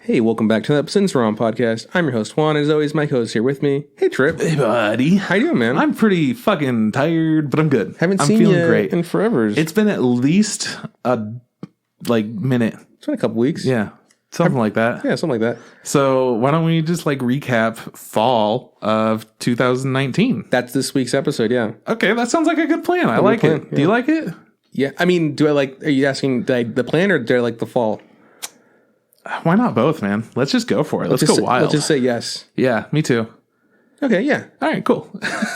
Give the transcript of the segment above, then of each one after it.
Hey, welcome back to the Episodes Wrong podcast. I'm your host, Juan. As always, my co-host here with me. Hey, Trip. Hey, buddy. How you doing, man? I'm pretty fucking tired, but I'm good. Haven't I'm seen feeling you great. in forever. It's been at least a minute. It's been a couple weeks. Yeah. Something like that. Yeah, something like that. So why don't we just recap fall of 2019? That's this week's episode, yeah. Okay, that sounds like a good plan. I like it. Yeah. Do you like it? Yeah. I mean, are you asking the plan or do I like the fall? Why not both, man? Let's just go for it. Let's go wild. Let's just say yes. Yeah, me too. Okay, yeah. All right, cool.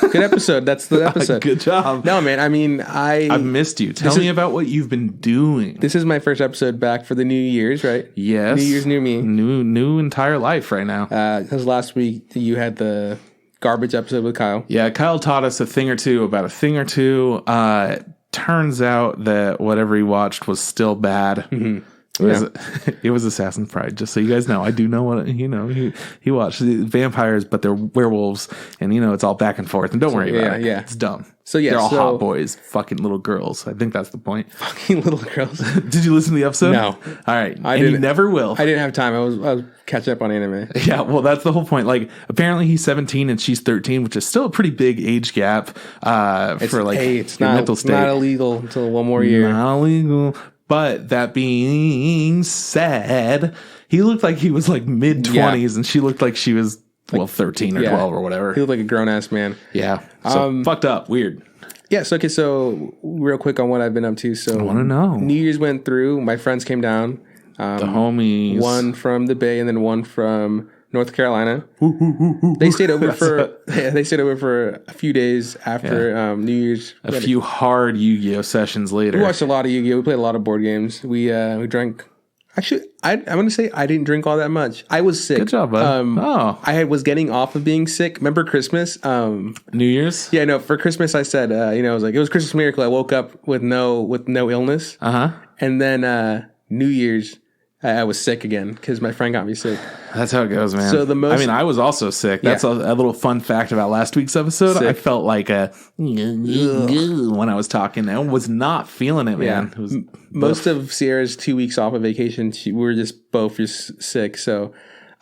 Good episode. That's the episode. Good job. No, man, I mean, I've missed you. Tell me about what you've been doing. This is my first episode back for the New Year's, right? Yes. New Year's, new me. New entire life right now. Because last week you had the garbage episode with Kyle. Yeah, Kyle taught us a thing or two about a thing or two. Turns out that whatever he watched was still bad. Mm-hmm. It was Assassin's Pride, just so you guys know. I do know what, he watched the vampires, but they're werewolves, and, it's all back and forth. And don't worry about it. Yeah. It's dumb. So, yeah. They're all hot boys, fucking little girls. I think that's the point. Fucking little girls. Did you listen to the episode? No. All right. You never will. I didn't have time. I was catching up on anime. Yeah, well, that's the whole point. Apparently he's 17 and she's 13, which is still a pretty big age gap it's mental state. Not illegal until one more year. Not illegal. But that being said, he looked like he was mid-20s and she looked like she was 13 or 12 or whatever. He looked like a grown-ass man. Yeah. So fucked up. Weird. Yeah. So real quick on what I've been up to. So I want to know. New Year's went through. My friends came down. The homies. One from the Bay and then one from North Carolina. They stayed over for a few days after New Year's. A few hard Yu-Gi-Oh sessions later. We watched a lot of Yu-Gi-Oh. We played a lot of board games. We drank. Actually, I'm going to say I didn't drink all that much. I was sick. Good job, bud. I was getting off of being sick. Remember Christmas? New Year's? Yeah, no. For Christmas, I said, I was like, it was Christmas miracle. I woke up with no illness. And then New Year's, I was sick again because my friend got me sick. That's how it goes, man. So I was also sick. That's a little fun fact about last week's episode. Sick. I felt like when I was talking. I was not feeling it, man. Yeah. It was most of Sierra's 2 weeks off of vacation. We were just both sick. So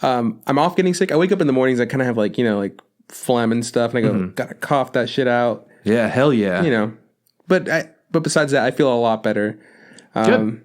I'm off getting sick. I wake up in the mornings. I kind of have phlegm and stuff, and I go, gotta cough that shit out. Yeah, hell yeah. But besides that, I feel a lot better. Good.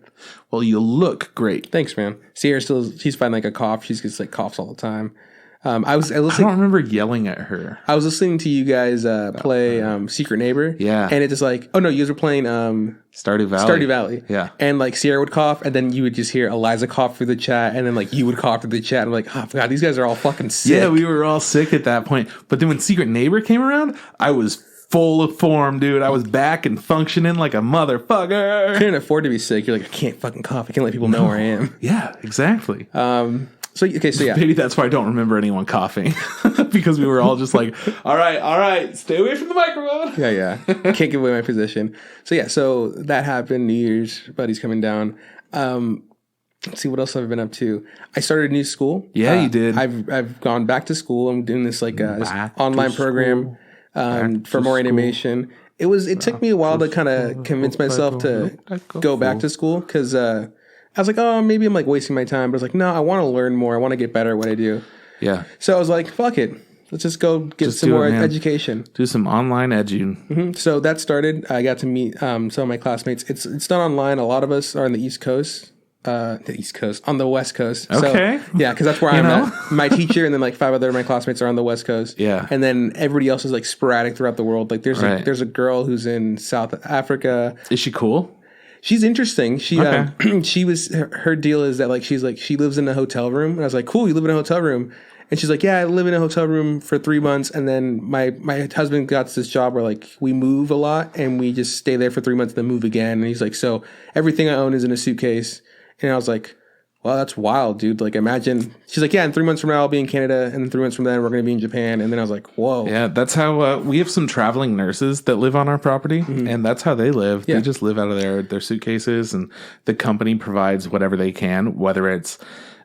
Well, you look great. Thanks, man. Sierra she's fighting a cough. She's just coughs all the time. I don't remember yelling at her. I was listening to you guys play Secret Neighbor. Yeah. And it's just oh no, you guys were playing Stardew Valley. Stardew Valley. Yeah. And Sierra would cough, and then you would just hear Eliza cough through the chat, and then you would cough through the chat. I'm like, oh god, these guys are all fucking sick. Yeah, we were all sick at that point. But then when Secret Neighbor came around, I was full of form, dude. I was back and functioning like a motherfucker. Couldn't afford to be sick. You're like, I can't fucking cough. I can't let people know where I am. Yeah, exactly. So yeah. Maybe that's why I don't remember anyone coughing. Because we were all just all right, stay away from the microphone. Yeah. Can't give away my position. So that happened. New Year's, buddy's coming down. Let's see, what else have I been up to? I started a new school. Yeah, you did. I've gone back to school. I'm doing this this online program. For more animation. It took me a while to kind of convince myself to go back to school because I was like, oh, maybe I'm wasting my time. But I was like, no, I want to learn more. I want to get better at what I do. Yeah. So I was like, fuck it. Let's just go get some more education. Do some online edging. Mm-hmm. So that started. I got to meet some of my classmates. It's done online. A lot of us are on the East Coast. On the West Coast. Okay. So, yeah, because that's where I'm at. My teacher and then 5 other of my classmates are on the West Coast. Yeah. And then everybody else is sporadic throughout the world. There's a girl who's in South Africa. Is she cool? She's interesting. She her deal is that she lives in a hotel room. And I was like, cool, you live in a hotel room. And she's like, yeah, I live in a hotel room for 3 months. And then my husband got this job where we move a lot and we just stay there for 3 months and then move again. And he's like, so everything I own is in a suitcase. And I was like, wow, that's wild, dude. Imagine. She's like, yeah, in 3 months from now, I'll be in Canada. And then 3 months from then, we're going to be in Japan. And then I was like, whoa. Yeah, that's how we have some traveling nurses that live on our property. Mm-hmm. And that's how they live. Yeah. They just live out of their suitcases. And the company provides whatever they can, whether it's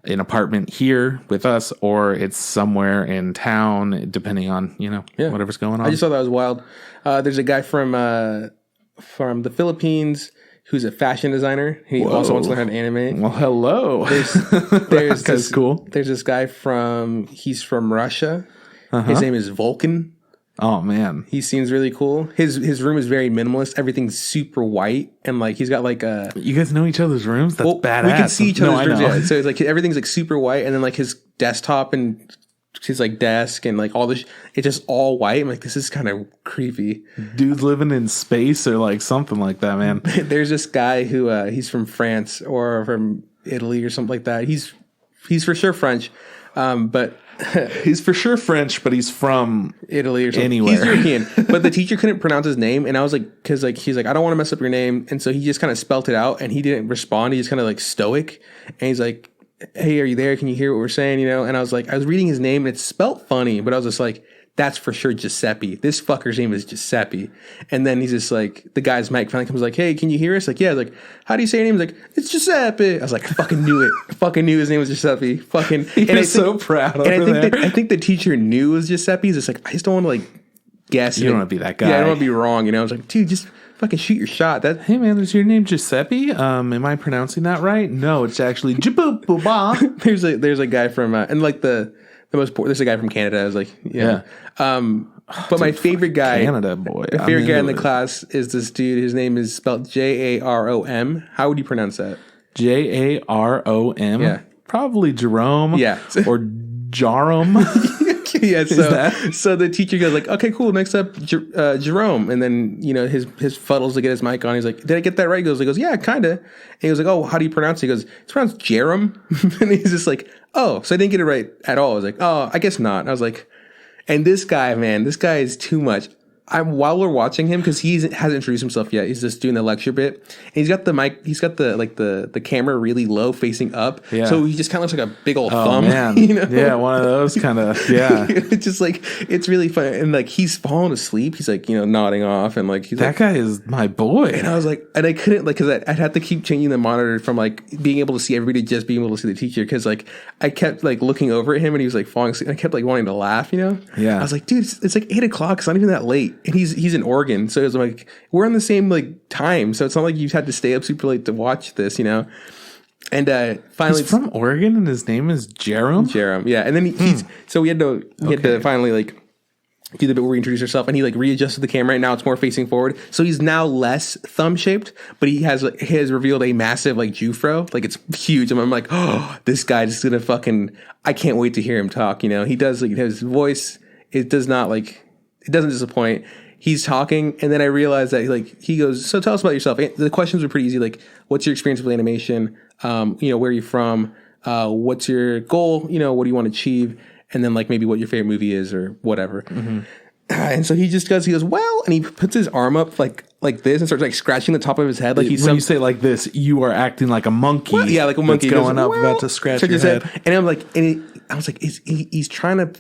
an apartment here with us or it's somewhere in town, depending on, whatever's going on. I just thought that was wild. There's a guy from the Philippines who's a fashion designer. He also wants to learn how to animate. Well, hello. There's That's cool. There's this guy he's from Russia. His name is Vulcan. Oh man, he seems really cool. His room is very minimalist. Everything's super white, and like he's got like a. You guys know each other's rooms? That's badass. We can see each other's rooms. Yeah. So it's like everything's like super white, and then like his desktop and his like desk and like all this, it's just all white. I'm like, this is kind of creepy. Dude's living in space or like something like that, man. There's this guy who he's from France or from Italy or something like that. He's for sure French, but. He's for sure French, but he's from Italy or something. Anywhere. He's European, but the teacher couldn't pronounce his name, and I was like, because like he's like, I don't want to mess up your name, and so he just kind of spelt it out, and he didn't respond. He just kind of like stoic, and he's like, hey, are you there? Can you hear what we're saying? You know? And I was like, I was reading his name, and it's spelt funny, but I was just like, that's for sure Giuseppe. This fucker's name is Giuseppe. And then he's just like, the guy's mic finally comes like, hey, can you hear us? Like, yeah. Like, how do you say your name? He's like, it's Giuseppe. I was like, I fucking knew it. I fucking knew his name was Giuseppe. Fucking. He's so proud of it. I think the teacher knew it was Giuseppe. He's just like, I just don't want to like guess. You don't want to be that guy. Yeah, I don't want to be wrong. You know, I was like, dude, just fucking shoot your shot. Hey man, is your name Giuseppe? Am I pronouncing that right? No, it's actually Jiboobooba. There's a guy from and like the most poor. There's a guy from Canada. I was like, yeah. But my favorite guy, Canada boy, my favorite guy in the class is this dude. His name is spelled Jarom. How would you pronounce that? Jarom. Yeah, probably Jerome. Yeah, or Jarom. Yeah. So the teacher goes like, okay, cool. Next up, Jerome. And then you know his fuddles to get his mic on. He's like, did I get that right? He goes, yeah, kind of. And he was like, oh, how do you pronounce it? He goes, it's pronounced Jerome. And he's just like, oh, so I didn't get it right at all. I was like, oh, I guess not. And I was like. And this guy, man, this guy is too much. While we're watching him, because he hasn't introduced himself yet, he's just doing the lecture bit. And he's got the mic, he's got the camera really low facing up. Yeah. So he just kind of looks like a big old thumb. Man. You know? Yeah, one of those kind of, yeah. It's just like, it's really fun. And like, he's falling asleep. He's like, you know, nodding off. And like, he's that guy is my boy. And I was like, and I couldn't, like, because I'd have to keep changing the monitor from like being able to see everybody to just being able to see the teacher. Because like, I kept like looking over at him and he was like falling asleep. And I kept like wanting to laugh, you know? Yeah. I was like, dude, it's like 8 o'clock. It's not even that late. And he's in Oregon. So it's like, we're on the same like time. So it's not like you've had to stay up super late to watch this, you know? And finally, he's from Oregon and his name is Jerome? Jerome, yeah. And then so we had to finally like do the bit where we introduce ourselves, and he like readjusted the camera, and now it's more facing forward. So he's now less thumb shaped, but he has revealed a massive like Jufro, like it's huge. And I'm like, oh, this guy is gonna fucking. I can't wait to hear him talk. You know, he does like his voice. It doesn't disappoint. He's talking, and then I realized that like he goes, so tell us about yourself. The questions were pretty easy, like what's your experience with animation? You know, where are you from? What's your goal? You know, what do you want to achieve? And then like maybe what your favorite movie is or whatever. Mm-hmm. And so he goes, well, and he puts his arm up like this and starts like scratching the top of his head. Like when you say like this, you are acting like a monkey. Well, yeah, like a monkey going up, about to scratch your head. And I'm like, I was like, he's trying to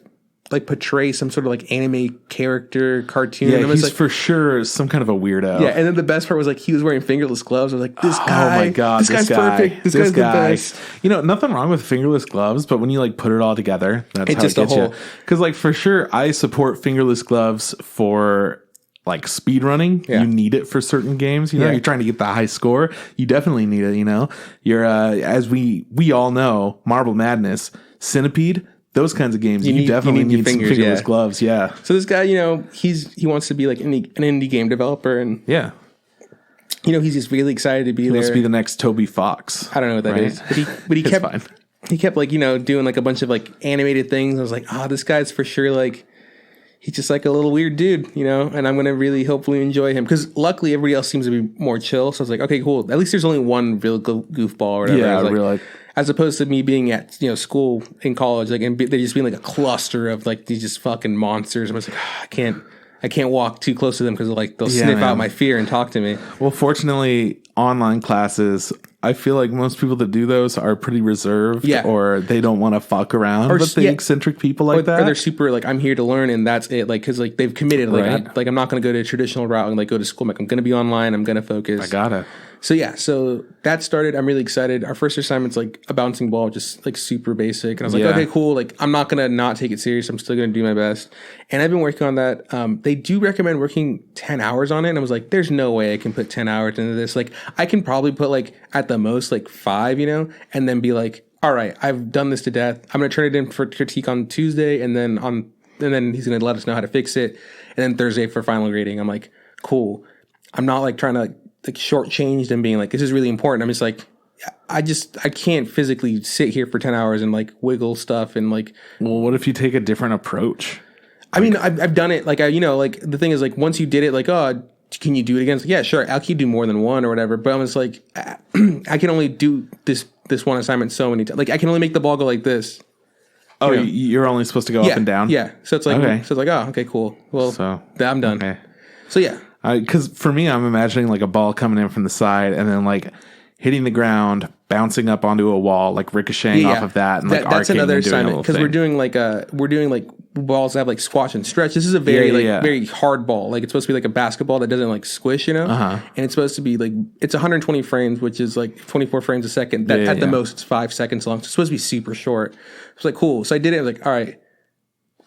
like portray some sort of like anime character cartoon. Yeah, and he's like, for sure some kind of a weirdo. Yeah, and then the best part was like he was wearing fingerless gloves. I was like, this guy. Oh my god, this guy's perfect. This guy's guy. the best. You know, nothing wrong with fingerless gloves, but when you like put it all together, that's how it gets you. Because like for sure, I support fingerless gloves for like speed running. Yeah. You need it for certain games. You know, you're trying to get the high score. You definitely need it. You know, you're as we all know, Marble Madness, Centipede. Those kinds of games, you definitely need some fingerless gloves. Yeah. So this guy, you know, he wants to be like an indie game developer, and yeah, you know, he's just really excited to be there. He wants to be the next Toby Fox. I don't know what that is, but he kept like, you know, doing like a bunch of like animated things. I was like, this guy's for sure like he's just like a little weird dude, you know, and I'm gonna really hopefully enjoy him because luckily everybody else seems to be more chill. So I was like, okay, cool. At least there's only one real goofball or whatever. Yeah, like, as opposed to me being at school in college, like, and they just being like a cluster of like these just fucking monsters. I was like, I can't walk too close to them because like they'll sniff out my fear and talk to me. Well, fortunately, online classes, I feel like most people that do those are pretty reserved, or they don't want to fuck around with the eccentric people like that. Or they're super like, I'm here to learn and that's it. Like, because like they've committed. Like, I'm not going to go to a traditional route and like go to school. Like, I'm going to be online. I'm going to focus. I gotta. So yeah, so that started. I'm really excited. Our first assignment's like a bouncing ball, just like super basic. And I was like, okay, cool. Like I'm not gonna not take it serious. I'm still gonna do my best. And I've been working on that. They do recommend working 10 hours on it. And I was like, there's no way I can put 10 hours into this. Like I can probably put like at the most like 5, and then be like, all right, I've done this to death. I'm gonna turn it in for critique on Tuesday, and then he's gonna let us know how to fix it, and then Thursday for final grading. I'm like, cool. I'm not like trying to like shortchange them being like, this is really important. I'm just like, I can't physically sit here for 10 hours and like wiggle stuff and like. Well, what if you take a different approach? I mean, I've done it. Like like the thing is like once you did it, like, oh, can you do it again? It's like, yeah, sure. I'll keep do more than one or whatever. But I'm just like, I can only do this one assignment so many times. Like I can only make the ball go like this. Oh, you're only supposed to go up and down? Yeah. So it's like, oh, okay, cool. Well, I'm done. Okay. So yeah. Because for me, I'm imagining like a ball coming in from the side and then like hitting the ground, bouncing up onto a wall, like ricocheting off of that, and like that's another assignment because we're doing like balls that have like squash and stretch. This is a very very hard ball. Like it's supposed to be like a basketball that doesn't like squish, and it's supposed to be like it's 120 frames, which is like 24 frames a second. That at the most it's 5 seconds long. So it's supposed to be super short. It's like cool. So I did it. I was like, all right.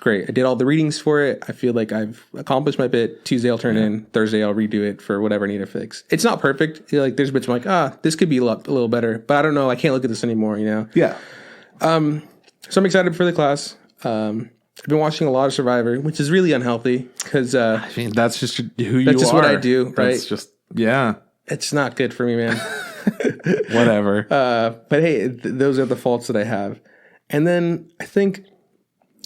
Great. I did all the readings for it. I feel like I've accomplished my bit. Tuesday I'll turn in. Thursday I'll redo it for whatever I need to fix. It's not perfect. Like there's bits I'm like, this could be a little better, but I don't know. I can't look at this anymore, Yeah. So I'm excited for the class. I've been watching a lot of Survivor, which is really unhealthy because I mean that's just who you are. That's just what I do, right? That's just It's not good for me, man. Whatever. But hey, those are the faults that I have. And then I think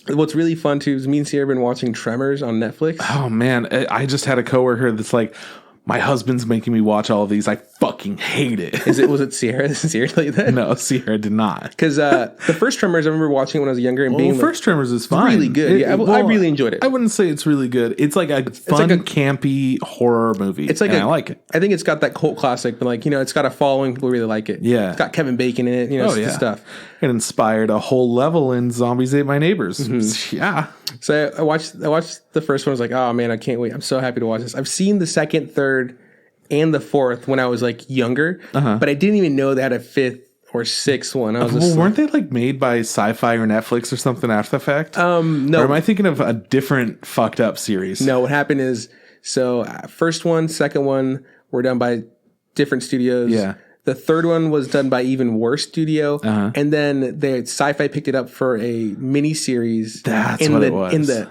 what's really fun too is me and Sierra have been watching Tremors on Netflix. Oh man, I just had a coworker that's like, my husband's making me watch all of these. I fucking hate it. Was it Sierra? Seriously, that? No, Sierra did not. Because the first Tremors, I remember watching it when I was younger and being first Tremors is fine. Really good. I really enjoyed it. I wouldn't say it's really good. It's like a fun, campy horror movie. It's like I like it. I think it's got that cult classic, but like it's got a following. People really like it. Yeah, it's got Kevin Bacon in it. Stuff. It inspired a whole level in Zombies Ate My Neighbors. Mm-hmm. Yeah. So I watched the first one. I was like, oh man, I can't wait. I'm so happy to watch this. I've seen the second, third, and the fourth when I was like younger, but I didn't even know they had a fifth or sixth one. I was weren't they like made by Sci-Fi or Netflix or something after the fact? No. Or am I thinking of a different fucked up series? No, what happened is, first one, second one were done by different studios. Yeah. The third one was done by even worse studio. And then Sci-Fi picked it up for a mini series. That's what it was. In the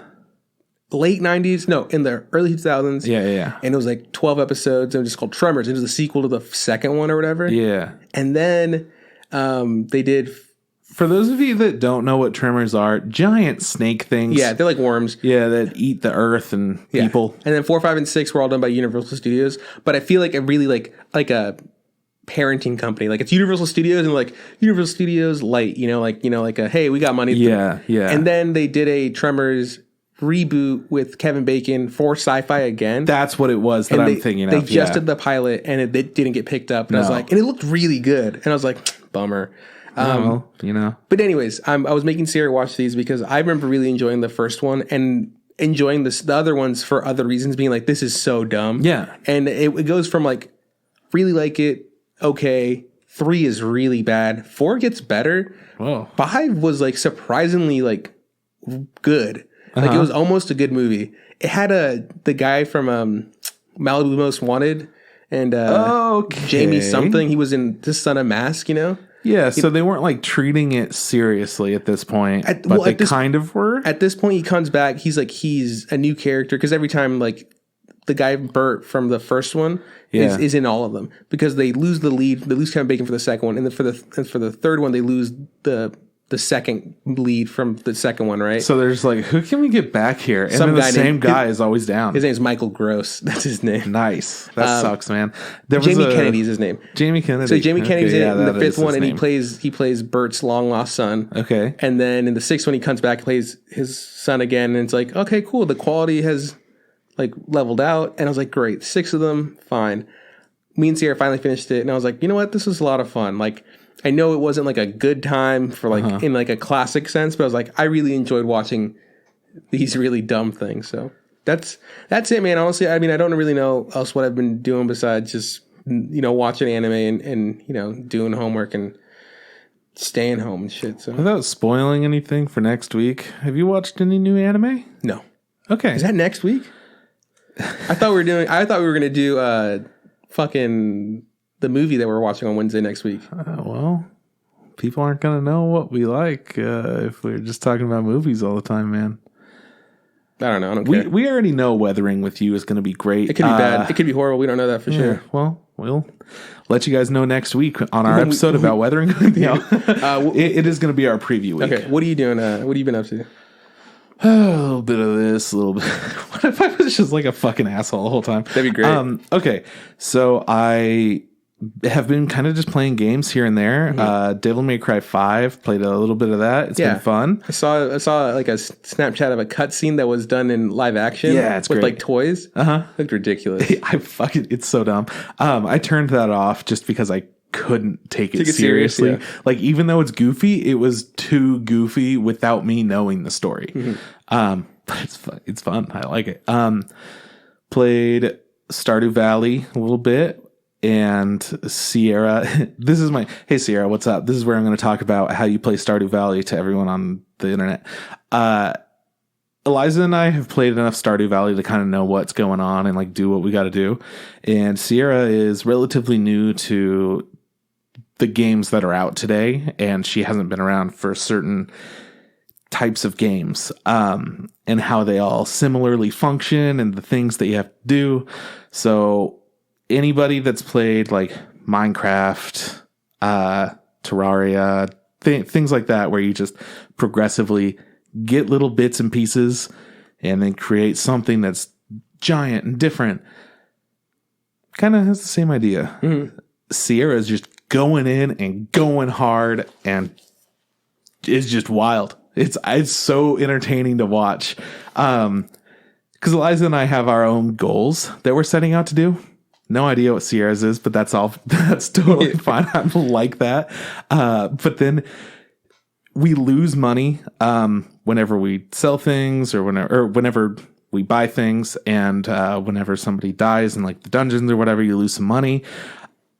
late 90s, no, in the early 2000s. Yeah. And it was like 12 episodes. And it was just called Tremors. It was the sequel to the second one or whatever. Yeah. And then they did... For those of you that don't know what Tremors are, giant snake things. Yeah, they're like worms. Yeah, that eat the earth and people. And then 4, 5, and 6 were all done by Universal Studios. But I feel like it really like a parenting company. Like it's Universal Studios and like Universal Studios Light, like a, hey, we got money. Yeah. And then they did a Tremors reboot with Kevin Bacon for Sci-Fi again. That's what it was that I'm thinking of. They just did the pilot and it didn't get picked up. And I was like, and it looked really good. And I was like, bummer. But anyways, I was making Sierra watch these because I remember really enjoying the first one and enjoying the other ones for other reasons, being like, this is so dumb. Yeah. And it goes from like, really like it, okay. 3 is really bad. 4 gets better. Whoa. 5 was like surprisingly like good. Like it was almost a good movie. It had the guy from Malibu Most Wanted and Jamie something. He was in The Son of Mask, Yeah, so they weren't like treating it seriously at this point, but they kind of were. At this point, he comes back. He's a new character because every time like the guy Bert from the first one is in all of them because they lose the lead. They lose Kevin Bacon for the second one, and then for the third one they lose the second lead from the second one, right? So there's like, who can we get back here? And then the same guy is always down. His name is Michael Gross. That's his name. Nice. That sucks, man. Jamie Kennedy's his name. Jamie Kennedy. So Jamie Kennedy's in the fifth one, and he plays Bert's long lost son. Okay. And then in the sixth one, he comes back, plays his son again, and it's like, okay, cool. The quality has like leveled out, and I was like, great. 6 of them, fine. Me and Sierra finally finished it, and I was like, you know what? This was a lot of fun. Like, I know it wasn't like a good time for like in like a classic sense, but I was like, I really enjoyed watching these really dumb things. So that's it, man. Honestly, I mean, I don't really know else what I've been doing besides just watching anime and doing homework and staying home and shit. So without spoiling anything for next week, have you watched any new anime? No. Okay. Is that next week? I thought we were gonna do fucking the movie that we're watching on Wednesday next week. Well, people aren't gonna know what we like if we're just talking about movies all the time, man. I don't know. I don't care. We already know Weathering with You is going to be great. It could be bad. It could be horrible. We don't know that for sure. Well, we'll let you guys know next week on our episode about Weathering with You. It is going to be our preview week. Okay. What are you doing? What have you been up to? A little bit of this, a little bit. What if I was just like a fucking asshole the whole time? That'd be great. Okay. So I have been kind of just playing games here and there. Devil May Cry 5, played a little bit of that. It's been fun. I saw like a Snapchat of a cutscene that was done in live action. Yeah, it's with great. Like toys. Looked ridiculous. It's so dumb. I turned that off just because I couldn't take it seriously. Yeah. Like, even though it's goofy, it was too goofy without me knowing the story. But it's fun. I like it. Played Stardew Valley a little bit. And Sierra, hey Sierra, what's up? This is where I'm going to talk about how you play Stardew Valley to everyone on the internet. Eliza and I have played enough Stardew Valley to kind of know what's going on and like do what we got to do. And Sierra is relatively new to the games that are out today, and she hasn't been around for certain types of games and how they all similarly function and the things that you have to do. So anybody that's played like Minecraft, Terraria, things like that, where you just progressively get little bits and pieces and then create something that's giant and different, kind of has the same idea. Sierra is just going in and going hard and is just wild. It's so entertaining to watch. Because Eliza and I have our own goals that we're setting out to do. No idea what Sierra's is, but that's all. That's totally fine. I like that. But then we lose money whenever we sell things or whenever we buy things, and whenever somebody dies in like the dungeons or whatever, you lose some money.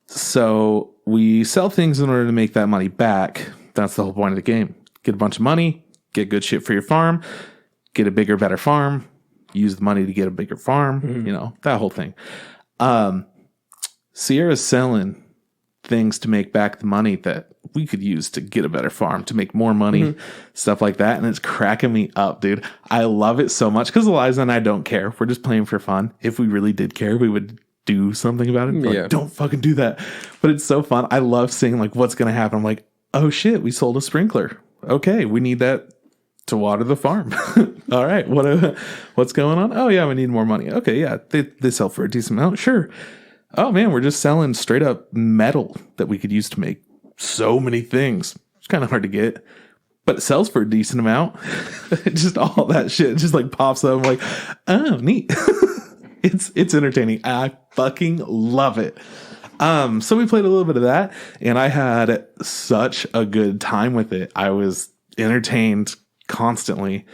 So we sell things in order to make that money back. That's the whole point of the game. Get a bunch of money, get good shit for your farm, get a bigger, better farm, use the money to get a bigger farm, that whole thing. Sierra's selling things to make back the money that we could use to get a better farm, to make more money, stuff like that. And it's cracking me up, dude. I love it so much because Eliza and I don't care. We're just playing for fun. If we really did care, we would do something about it. Like, don't fucking do that. But it's so fun. I love seeing like what's going to happen. I'm like, oh shit, we sold a sprinkler. Okay, we need that to water the farm. All right, what's going on? Oh yeah, we need more money. Okay, yeah, they sell for a decent amount. Sure. Oh man, we're just selling straight up metal that we could use to make so many things. It's kind of hard to get, but it sells for a decent amount. Just all that shit just like pops up. I'm like, oh, neat. It's entertaining. I fucking love it. So we played a little bit of that, and I had such a good time with it. I was entertained constantly.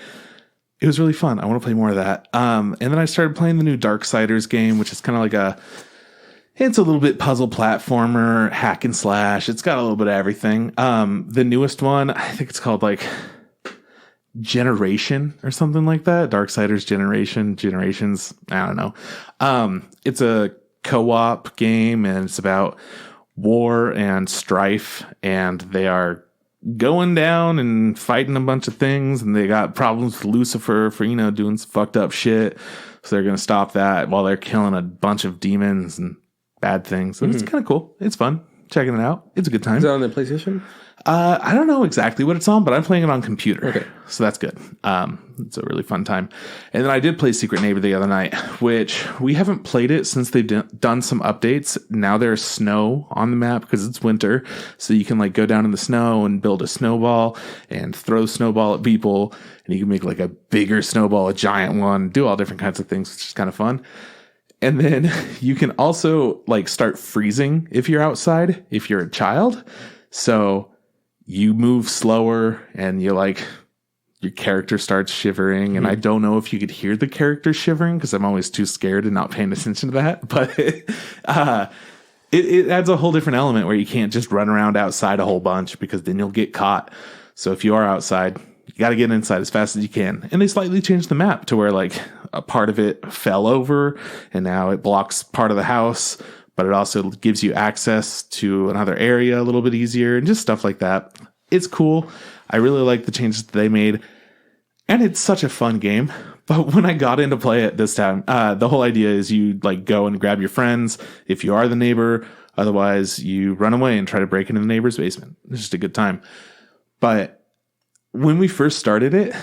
It was really fun. I want to play more of that. And then I started playing the new Darksiders game, which is kind of like it's a little bit puzzle platformer, hack and slash. It's got a little bit of everything. The newest one, I think it's called like Generation or something like that. Darksiders Generations. I don't know. It's a co-op game, and it's about war and strife, and they are going down and fighting a bunch of things, and they got problems with Lucifer for doing some fucked up shit, so they're gonna stop that while they're killing a bunch of demons and bad things. So it's kind of cool. It's fun checking it out. It's a good time. Is it on the PlayStation? I don't know exactly what it's on, but I'm playing it on computer. Okay. So that's good. It's a really fun time. And then I did play Secret Neighbor the other night, which we haven't played it since they've done some updates. Now there's snow on the map because it's winter. So you can like go down in the snow and build a snowball and throw snowball at people. And you can make like a bigger snowball, a giant one, do all different kinds of things, which is kind of fun. And then you can also like start freezing if you're outside, if you're a child. So you move slower and your character starts shivering. And I don't know if you could hear the character shivering because I'm always too scared and not paying attention to that. But it adds a whole different element where you can't just run around outside a whole bunch because then you'll get caught. So if you are outside, you got to get inside as fast as you can. And they slightly changed the map to where like a part of it fell over and now it blocks part of the house, but it also gives you access to another area a little bit easier and just stuff like that. It's cool. I really like the changes that they made. And it's such a fun game. But when I got into play it this time, the whole idea is you like go and grab your friends if you are the neighbor. Otherwise, you run away and try to break into the neighbor's basement. It's just a good time. But when we first started it,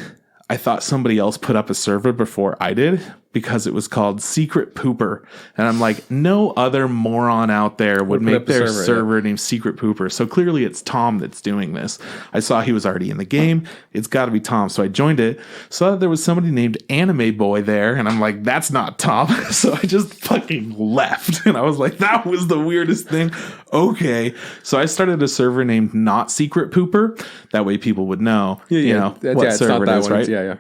I thought somebody else put up a server before I did because it was called Secret Pooper. And I'm like, no other moron out there would make their server named Secret Pooper. So clearly it's Tom that's doing this. I saw he was already in the game. It's got to be Tom. So I joined it. Saw that there was somebody named Anime Boy there. And I'm like, that's not Tom. So I just fucking left. And I was like, that was the weirdest thing. Okay. So I started a server named Not Secret Pooper. That way people would know, what server it is, right? Yeah.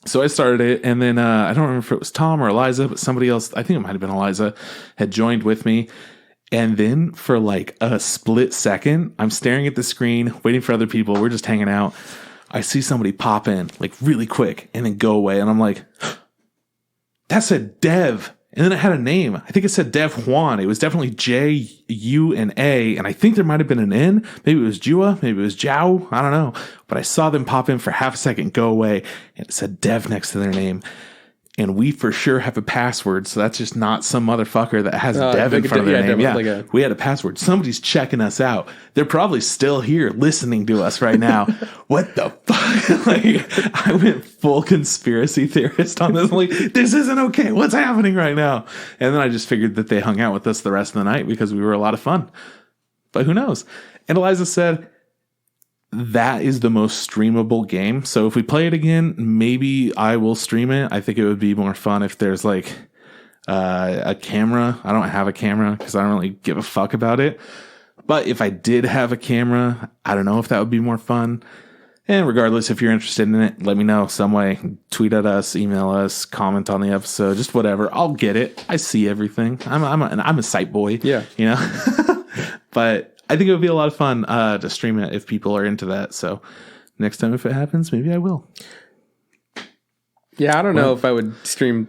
So I started it, and then I don't remember if it was Tom or Eliza, but somebody else, I think it might have been Eliza, had joined with me. And then for like a split second, I'm staring at the screen, waiting for other people. We're just hanging out. I see somebody pop in like really quick and then go away. And I'm like, that said Dev. And then it had a name. I think it said Dev Juan. It was definitely J-U-N-A. And I think there might have been an N. Maybe it was Jua. Maybe it was Jiao. I don't know. But I saw them pop in for half a second, go away. And it said Dev next to their name. And we for sure have a password. So that's just not some motherfucker that has Dev in front of their name. We had a password. Somebody's checking us out. They're probably still here listening to us right now. What the fuck? Like, I went full conspiracy theorist on this. Like, this isn't okay. What's happening right now? And then I just figured that they hung out with us the rest of the night because we were a lot of fun. But who knows? And Eliza said, that is the most streamable game. So if we play it again, maybe I will stream it. I think it would be more fun if there's like a camera. I don't have a camera because I don't really give a fuck about it. But if I did have a camera, I don't know if that would be more fun. And regardless, if you're interested in it, let me know some way. Tweet at us, email us, comment on the episode, just whatever. I'll get it. I see everything. I'm a site boy. Yeah. You know? But I think it would be a lot of fun to stream it if people are into that. So next time if it happens, maybe I will. Yeah, I don't know if I would stream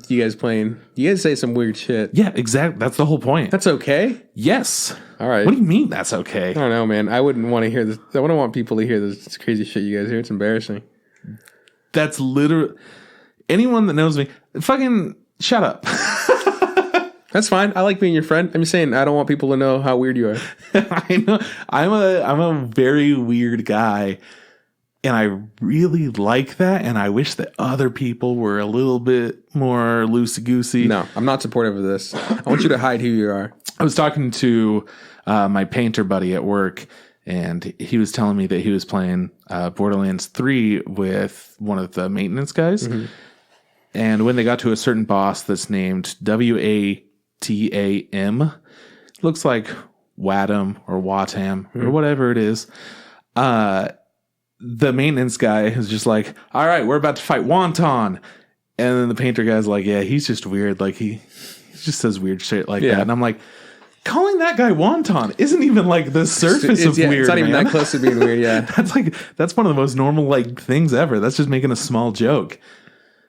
you guys playing. You guys say some weird shit. Yeah, exactly. That's the whole point. That's okay? Yes. All right. What do you mean that's okay? I don't know, man. I wouldn't want to hear this. I wouldn't want people to hear this crazy shit you guys hear. It's embarrassing. That's literally... Anyone that knows me, fucking shut up. That's fine. I like being your friend. I'm just saying I don't want people to know how weird you are. I know. I'm a very weird guy, and I really like that, and I wish that other people were a little bit more loosey-goosey. No, I'm not supportive of this. I want you to hide who you are. I was talking to my painter buddy at work, and he was telling me that he was playing Borderlands 3 with one of the maintenance guys. Mm-hmm. And when they got to a certain boss that's named W-A-T-A-M, looks like Watam or Watam or whatever it is. The maintenance guy is just like, all right, we're about to fight Wonton. And then the painter guy's like, yeah, he's just weird. Like he just says weird shit like that. And I'm like, calling that guy Wonton isn't even like the surface of weird. It's not even that close to being weird. Yeah. that's one of the most normal like things ever. That's just making a small joke.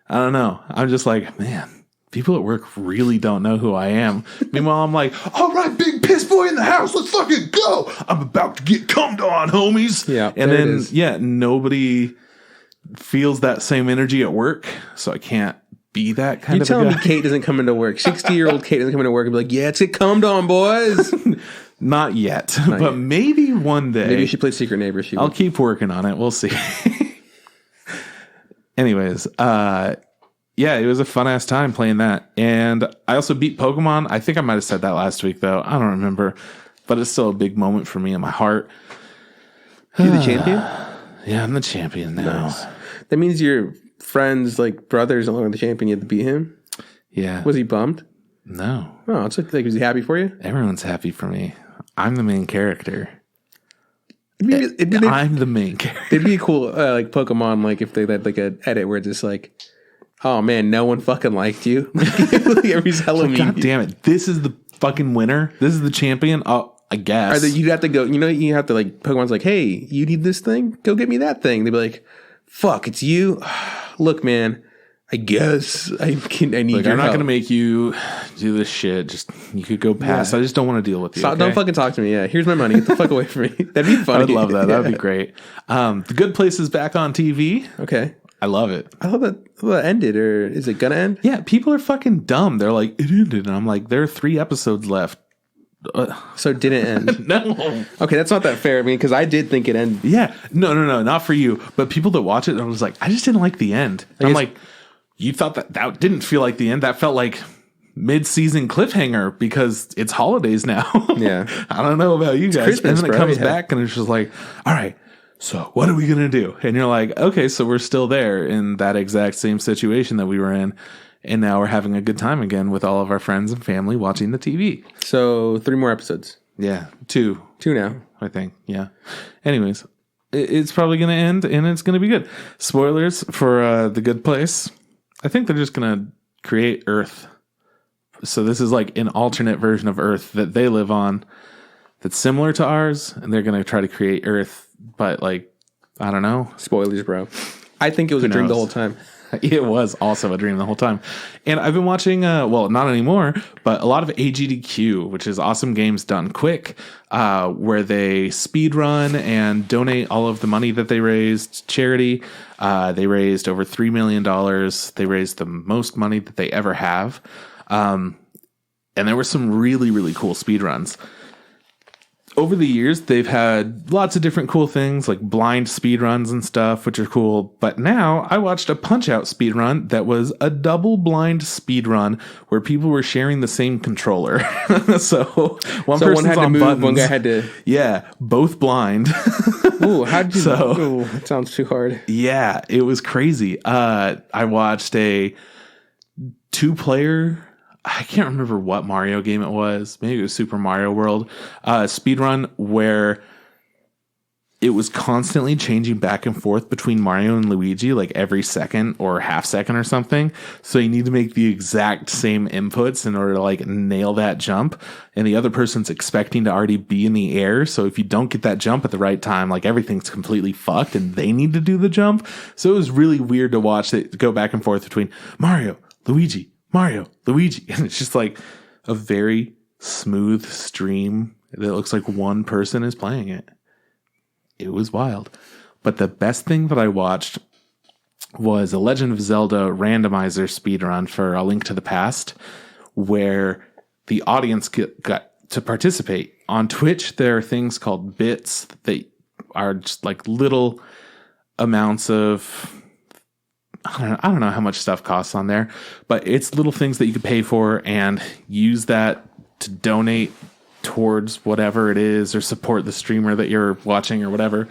I don't know. I'm just like, man, people at work really don't know who I am. Meanwhile, I'm like, all right, big piss boy in the house. Let's fucking go. I'm about to get cummed on, homies. Yeah. And then, nobody feels that same energy at work. So I can't be that kind of a guy. You tell me Kate doesn't come into work. 60-year-old Kate doesn't come into work and be like, yeah, let's get cummed on, boys. Not yet. But maybe one day. Maybe she plays Secret Neighbor. I'll keep working on it. We'll see. Anyways, it was a fun ass time playing that. And I also beat Pokemon. I think I might have said that last week though. I don't remember, but it's still a big moment for me in my heart. You're the champion? Yeah, I'm the champion now. Nice. That means your friend's like brother's no longer the champion. You had to beat him? Yeah. Was he bummed? No. Oh, it's like, was he happy for you? Everyone's happy for me. I'm the main character. I'm the main character. It'd be cool, like Pokemon, like if they had like an edit where it's just like, oh man, no one fucking liked you. Everybody's hella mean. God damn it! This is the fucking winner. This is the champion. Oh, I guess. You have to go, you have to like, Pokemon's like, hey, you need this thing? Go get me that thing. They'd be like, fuck, it's you? Look, man, I guess I need your I'm not help. going to make you do this shit. Just, you could go past. I just don't want to deal with you. Don't fucking talk to me. Yeah, here's my money. Get the fuck away from me. That'd be funny. I would love that. That would be great. The Good Place is back on TV. Okay. I love it. I thought that ended, or is it gonna end? Yeah, people are fucking dumb. They're like, it ended. And I'm like, there are 3 episodes left. So it didn't end. No. Okay, that's not that fair. I mean, because I did think it ended. Yeah. No, not for you. But people that watch it, I was like, I just didn't like the end. I'm like, you thought that didn't feel like the end. That felt like mid-season cliffhanger because it's holidays now. Yeah. I don't know about you guys. Christmas, and then it comes back and it's just like, all right, so what are we going to do? And you're like, okay, so we're still there in that exact same situation that we were in. And now we're having a good time again with all of our friends and family watching the TV. So 3 more episodes. Yeah, 2. 2 now. I think. Yeah. Anyways, it's probably going to end and it's going to be good. Spoilers for The Good Place. I think they're just going to create Earth. So this is like an alternate version of Earth that they live on that's similar to ours. And they're going to try to create Earth. But like, I don't know. Spoilers, bro. I think it was a dream the whole time. It was also a dream the whole time. And I've been watching, well, not anymore, but a lot of AGDQ, which is Awesome Games Done Quick, where they speed run and donate all of the money that they raised to charity. They raised over $3 million. They raised the most money that they ever have. And there were some really, really cool speed runs. Over the years, they've had lots of different cool things like blind speedruns and stuff, which are cool. But now I watched a Punch-Out speedrun that was a double blind speedrun where people were sharing the same controller. So one had to move, buttons. One guy had to... Yeah, both blind. Ooh, how'd you... Ooh, that sounds too hard. Yeah, it was crazy. I watched a 2-player... I can't remember what Mario game it was. Maybe it was Super Mario World. Speedrun where it was constantly changing back and forth between Mario and Luigi like every second or half second or something. So you need to make the exact same inputs in order to like nail that jump. And the other person's expecting to already be in the air. So if you don't get that jump at the right time, like everything's completely fucked and they need to do the jump. So it was really weird to watch it go back and forth between Mario, Luigi, and it's just like a very smooth stream that looks like one person is playing it. It was wild. But the best thing that I watched was a Legend of Zelda randomizer speedrun for A Link to the Past, where the audience got to participate. On Twitch, there are things called bits that are just like little amounts of... I don't know how much stuff costs on there, but it's little things that you could pay for and use that to donate towards whatever it is or support the streamer that you're watching or whatever.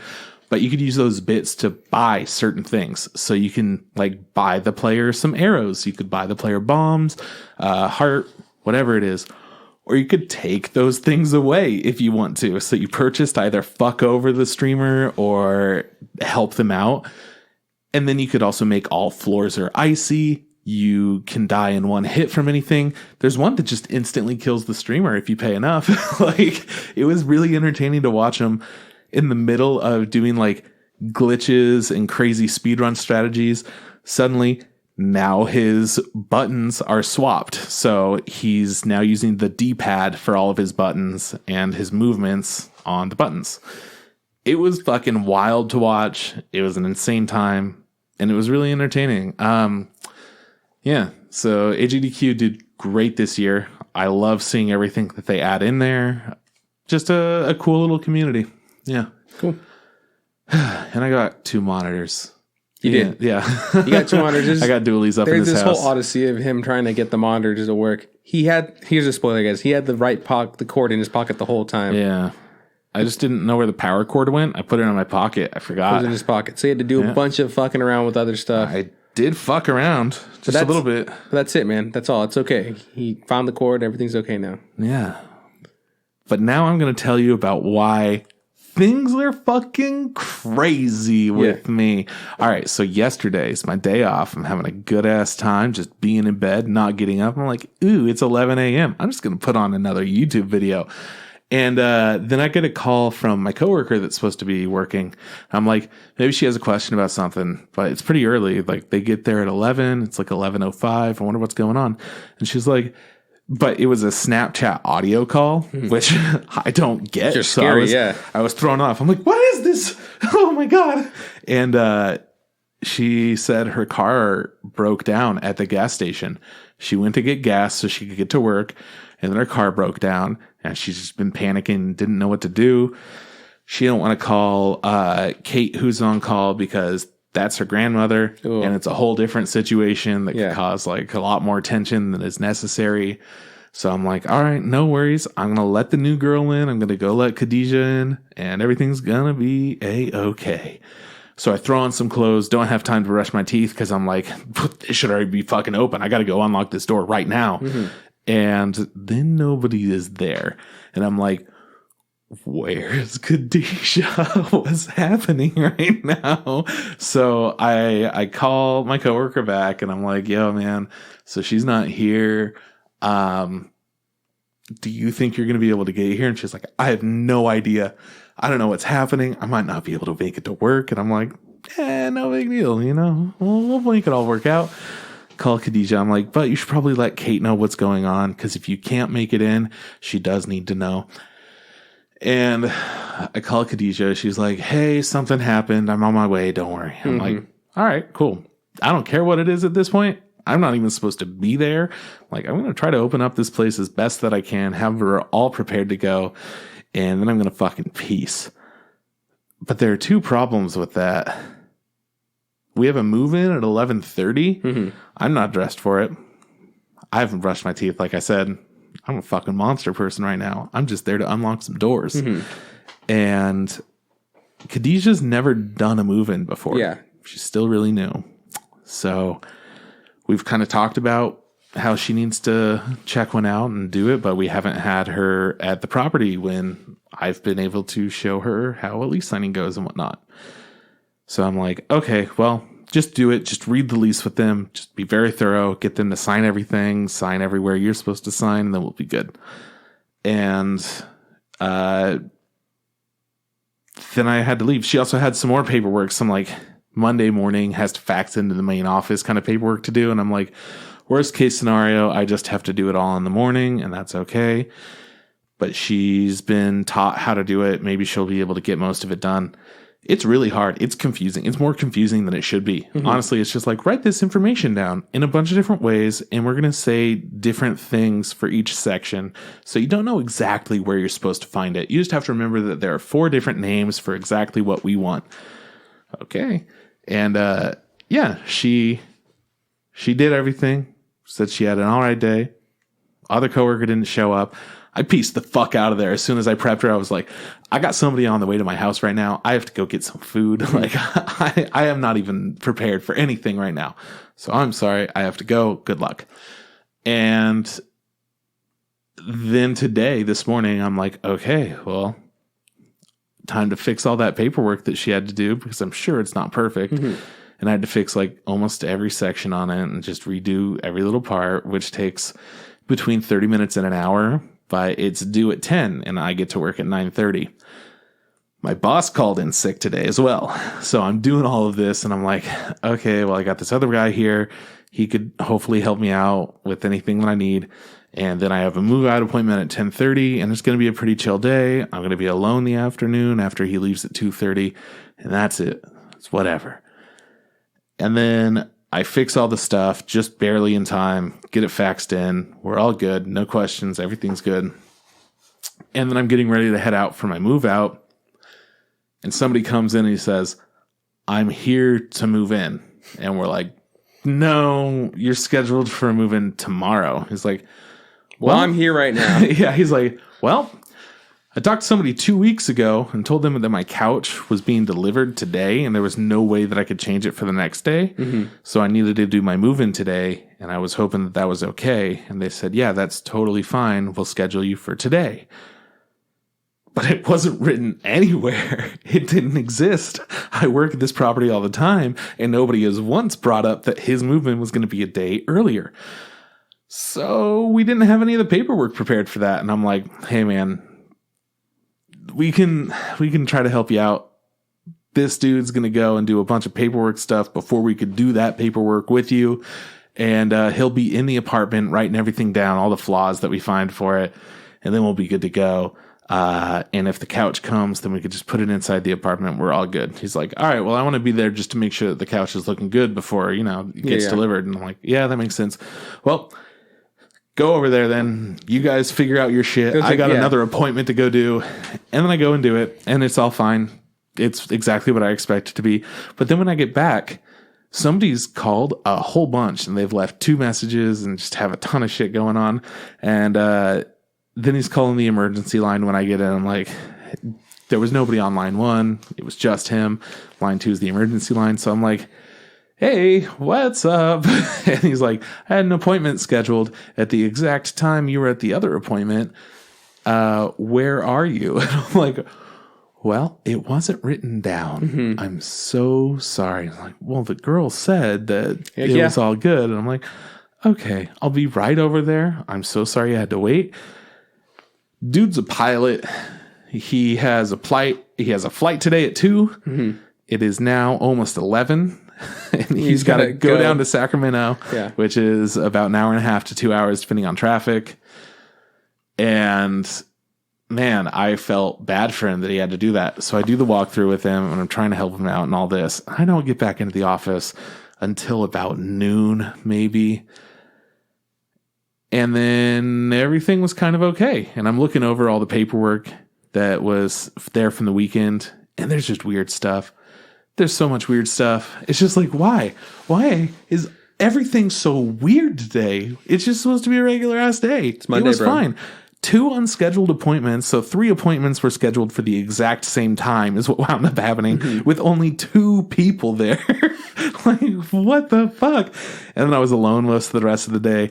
But you could use those bits to buy certain things. So you can like buy the player some arrows. You could buy the player bombs, heart, whatever it is. Or you could take those things away if you want to. So you purchase to either fuck over the streamer or help them out. And then you could also make all floors are icy. You can die in one hit from anything. There's one that just instantly kills the streamer if you pay enough. Like, it was really entertaining to watch him in the middle of doing like glitches and crazy speedrun strategies. Suddenly, now his buttons are swapped. So he's now using the D-pad for all of his buttons and his movements on the buttons. It was fucking wild to watch. It was an insane time. And it was really entertaining. Yeah, so AGDQ did great this year. I love seeing everything that they add in there. Just a cool little community. Yeah. Cool. And I got 2 monitors. You did? Yeah. You got 2 monitors? I got dualies up in this house. There's this whole odyssey of him trying to get the monitors to work. Here's a spoiler, guys. He had the cord in his pocket the whole time. Yeah. I just didn't know where the power cord went. I put it in my pocket. I forgot. It was in his pocket. So he had to do a bunch of fucking around with other stuff. I did fuck around just a little bit. That's it, man. That's all. It's okay. He found the cord. Everything's okay now. Yeah. But now I'm going to tell you about why things are fucking crazy with me. All right, so yesterday's my day off. I'm having a good ass time just being in bed, not getting up. I'm like, ooh, it's 11 a.m. I'm just going to put on another YouTube video. And then I get a call from my coworker that's supposed to be working. I'm like, maybe she has a question about something, but it's pretty early. Like they get there at 11. It's like 11:05. I wonder what's going on. And she's like, but it was a Snapchat audio call, which I don't get. You're scary, I was thrown off. I'm like, what is this? Oh my God. And she said her car broke down at the gas station. She went to get gas so she could get to work, and then her car broke down, and she's just been panicking, didn't know what to do. She don't want to call Kate, who's on call, because that's her grandmother, and it's a whole different situation that could cause like a lot more tension than is necessary. So I'm like, all right, no worries. I'm going to let the new girl in. I'm going to go let Khadijah in, and everything's going to be A-okay. So I throw on some clothes, don't have time to brush my teeth because I'm like, it should already be fucking open. I got to go unlock this door right now. And then nobody is there. And I'm like, where's Khadijah? What's happening right now? So I call my coworker back and I'm like, yo, man, so she's not here. Do you think you're going to be able to get here? And she's like, I have no idea. I don't know what's happening. I might not be able to make it to work. And I'm like, no big deal. You know, we'll make it all work out. Call Khadijah. I'm like, but you should probably let Kate know what's going on, because if you can't make it in, she does need to know. And I call Khadijah. She's like, hey, something happened. I'm on my way. Don't worry. I'm like, all right, cool. I don't care what it is at this point. I'm not even supposed to be there. Like, I'm going to try to open up this place as best that I can, have her all prepared to go, and then I'm going to fucking peace. But there are two problems with that. We have a move-in at 11:30. I'm not dressed for it. I haven't brushed my teeth. Like I said, I'm a fucking monster person right now. I'm just there to unlock some doors. And Khadijah's never done a move-in before. Yeah. She's still really new. So we've kind of talked about how she needs to check one out and do it, but we haven't had her at the property when I've been able to show her how a lease signing goes and whatnot. So I'm like, okay, well, just do it. Just read the lease with them. Just be very thorough. Get them to sign everything. Sign everywhere you're supposed to sign, and then we'll be good. And then I had to leave. She also had some more paperwork. Some like Monday morning has to fax into the main office kind of paperwork to do. And I'm like, worst case scenario, I just have to do it all in the morning, and that's okay. But she's been taught how to do it. Maybe she'll be able to get most of it done. It's really hard. It's confusing. It's more confusing than it should be. Honestly, it's just like, write this information down in a bunch of different ways, and we're going to say different things for each section. So you don't know exactly where you're supposed to find it. You just have to remember that there are 4 different names for exactly what we want. Okay. And she did everything. Said she had an all right day. Other coworker didn't show up. I pieced the fuck out of there. As soon as I prepped her, I was like, I got somebody on the way to my house right now. I have to go get some food. Like, I am not even prepared for anything right now. So I'm sorry. I have to go. Good luck. And then today, this morning, I'm like, okay, well, time to fix all that paperwork that she had to do, because I'm sure it's not perfect. And I had to fix like almost every section on it and just redo every little part, which takes between 30 minutes and an hour. But it's due at 10 and I get to work at 9:30. My boss called in sick today as well. So I'm doing all of this and I'm like, okay, well, I got this other guy here. He could hopefully help me out with anything that I need. And then I have a move out appointment at 10:30 and it's going to be a pretty chill day. I'm going to be alone the afternoon after he leaves at 2:30, and that's it. It's whatever. And then I fix all the stuff just barely in time, get it faxed in. We're all good. No questions. Everything's good. And then I'm getting ready to head out for my move out. And somebody comes in and he says, I'm here to move in. And we're like, no, you're scheduled for a move in tomorrow. He's like, well, I'm here right now. Yeah. He's like, well, I talked to somebody 2 weeks ago and told them that my couch was being delivered today and there was no way that I could change it for the next day. So I needed to do my move-in today, and I was hoping that that was okay. And they said, yeah, that's totally fine. We'll schedule you for today. but it wasn't written anywhere. It didn't exist. I work at this property all the time, and nobody has once brought up that his movement was going to be a day earlier. So we didn't have any of the paperwork prepared for that. And I'm like, hey man, we can try to help you out. This dude's going to go and do a bunch of paperwork stuff before we could do that paperwork with you. And he'll be in the apartment writing everything down, all the flaws that we find for it. And then we'll be good to go. And if the couch comes, then we could just put it inside the apartment. We're all good. He's like, all right, well, I want to be there just to make sure that the couch is looking good before, it gets delivered. And I'm like, yeah, that makes sense. Well, go over there then. You guys figure out your shit. I got another appointment to go do. And then I go and do it. And it's all fine. It's exactly what I expect it to be. But then when I get back, somebody's called a whole bunch. And they've left 2 messages and just have a ton of shit going on. And then he's calling the emergency line when I get in. I'm like, there was nobody on line 1. It was just him. Line 2 is the emergency line. So I'm like, hey, what's up? And he's like, I had an appointment scheduled at the exact time you were at the other appointment. Where are you? And I'm like, well, it wasn't written down. Mm-hmm. I'm so sorry. I'm like, well, the girl said that it was all good. And I'm like, okay, I'll be right over there. I'm so sorry I had to wait. Dude's a pilot. He has a flight today at 2. Mm-hmm. It is now almost 11. And he's got to go down to Sacramento, which is about an hour and a half to 2 hours, depending on traffic. And man, I felt bad for him that he had to do that. So I do the walkthrough with him, and I'm trying to help him out and all this. I don't get back into the office until about noon, maybe. And then everything was kind of okay. And I'm looking over all the paperwork that was there from the weekend, and there's just weird stuff. There's so much weird stuff. It's just like, why? Why is everything so weird today? It's just supposed to be a regular ass day. It's Monday, it was fine. 2 unscheduled appointments. So 3 appointments were scheduled for the exact same time is what wound up happening with only 2 people there. Like, what the fuck? And then I was alone most of the rest of the day.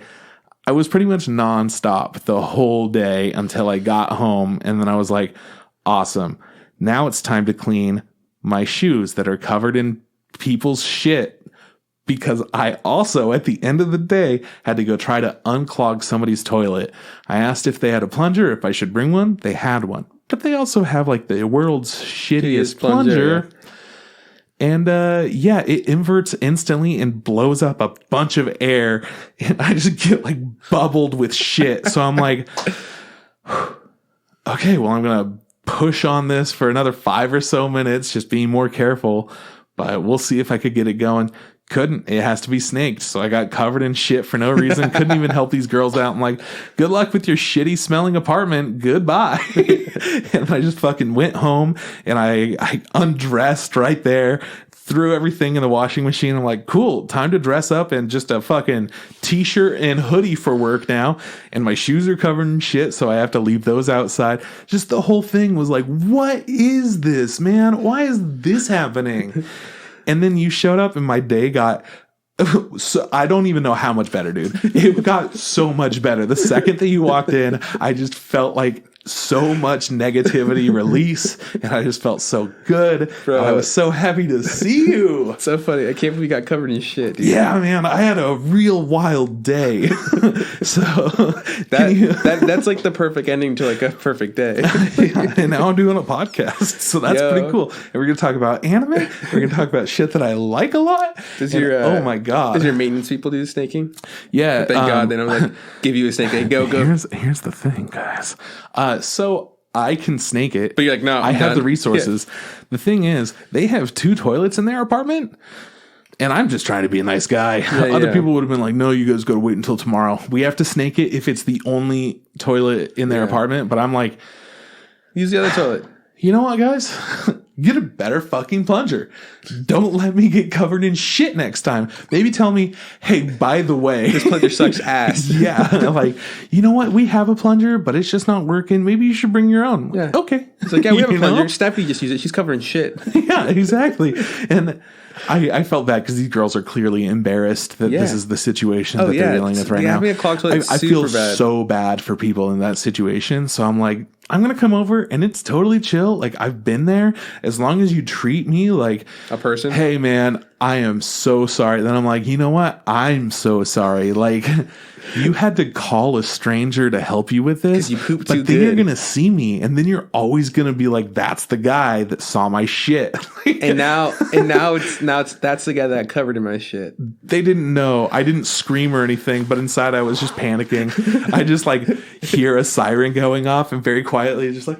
I was pretty much nonstop the whole day until I got home. And then I was like, awesome. Now it's time to clean my shoes that are covered in people's shit, because I also, at the end of the day, had to go try to unclog somebody's toilet. I asked if they had a plunger, if I should bring one. They had one. But they also have like the world's shittiest plunger. And it inverts instantly and blows up a bunch of air. And I just get like bubbled with shit. So I'm like, okay, well, I'm going to push on this for another 5 or so minutes, just being more careful. But we'll see if I could get it going. Couldn't. It has to be snaked. So I got covered in shit for no reason. Couldn't even help these girls out. I'm like, good luck with your shitty smelling apartment. Goodbye. And I just fucking went home, and I undressed right there, threw everything in the washing machine. I'm like, cool, time to dress up in just a fucking t-shirt and hoodie for work now. And my shoes are covered in shit, so I have to leave those outside. Just the whole thing was like, what is this, man? Why is this happening? And then you showed up, and my day got, so I don't even know how much better, dude. It got so much better. The second that you walked in, I just felt like so much negativity release, and I just felt so good. Bro, I was so happy to see you. It's so funny. I can't believe you got covered in shit, dude. Yeah, man. I had a real wild day. So that's like the perfect ending to like a perfect day. Yeah, and now I'm doing a podcast, so that's pretty cool. And we're gonna talk about anime. We're gonna talk about shit that I like a lot. Oh my god, does your maintenance people do the snaking? Yeah, thank God. Then I'm like, give you a snake. Hey, go. Here's the thing, guys. So I can snake it, but you're like, no, I have the resources. Yeah. The thing is, they have 2 toilets in their apartment, and I'm just trying to be a nice guy. Yeah, Other people would have been like, no, you guys got to wait until tomorrow. We have to snake it if it's the only toilet in their apartment. But I'm like, use the other toilet. You know what, guys? Get a better fucking plunger. Don't let me get covered in shit next time. Maybe tell me, hey, by the way, this plunger sucks ass. Yeah. Like, you know what? We have a plunger, but it's just not working. Maybe you should bring your own. Yeah. Okay. It's like, yeah, we have a plunger. Stephanie just use it. She's covering shit. Yeah, exactly. And I felt bad because these girls are clearly embarrassed that this is the situation that they're dealing with right now. A clogged toilet, I feel so bad for people in that situation. So I'm like, I'm going to come over and it's totally chill. Like, I've been there. As long as you treat me like a person. Hey, man, I am so sorry. Then I'm like, you know what? I'm so sorry. Like, you had to call a stranger to help you with this. You pooped but too then good. you're going to see me. And then you're always going to be like, that's the guy that saw my shit. and now it's that's the guy that covered in my shit. They didn't know. I didn't scream or anything, but inside I was just panicking. I just like hear a siren going off and very quietly just like,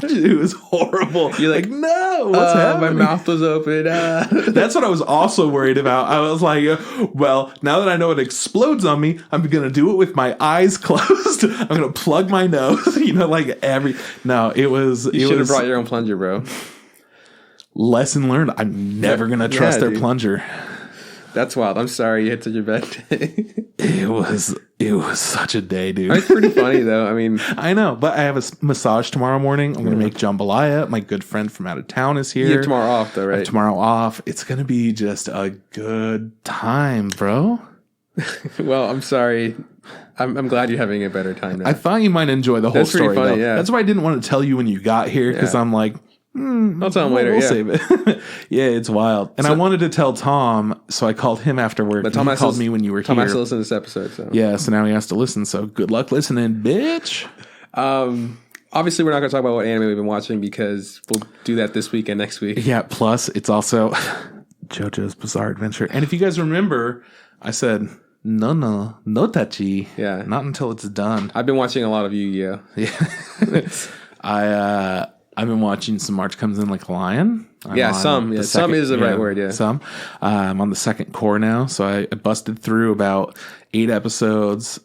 it was horrible. You're like, no, what's happening? My mouth was open. That's what I was also worried about. I was like, well, now that I know it explodes on me, I'm going to do it with my eyes closed. I'm going to plug my nose, no, it was. You should have brought your own plunger, bro. Lesson learned. I'm never going to trust their plunger. That's wild. I'm sorry you had such a bad day. It was such a day, dude. It's pretty funny, though. I mean, I know, but I have a massage tomorrow morning. I'm going to make jambalaya. My good friend from out of town is here. You have tomorrow off, though, right? Tomorrow off. It's going to be just a good time, bro. Well, I'm sorry. I'm glad you're having a better time now. I thought you might enjoy the whole story, funny, though. yeah. That's why I didn't want to tell you when you got here, because I'm like, I'll tell him later. We'll save it. Yeah, it's wild. And I wanted to tell Tom, so I called him after work. But Tom called me when you were Tom here. has to listen to this episode. So. Yeah, so now he has to listen. So good luck listening, bitch. Obviously, we're not going to talk about what anime we've been watching because we'll do that this week and next week. Yeah, plus it's also JoJo's Bizarre Adventure. And if you guys remember, I said, no tachi. Yeah. Not until it's done. I've been watching a lot of Yu-Gi-Oh! Yeah. I've been watching some March Comes In Like a Lion. Some is the right word, yeah. Some. I'm on the second core now, so I busted through about 8 episodes.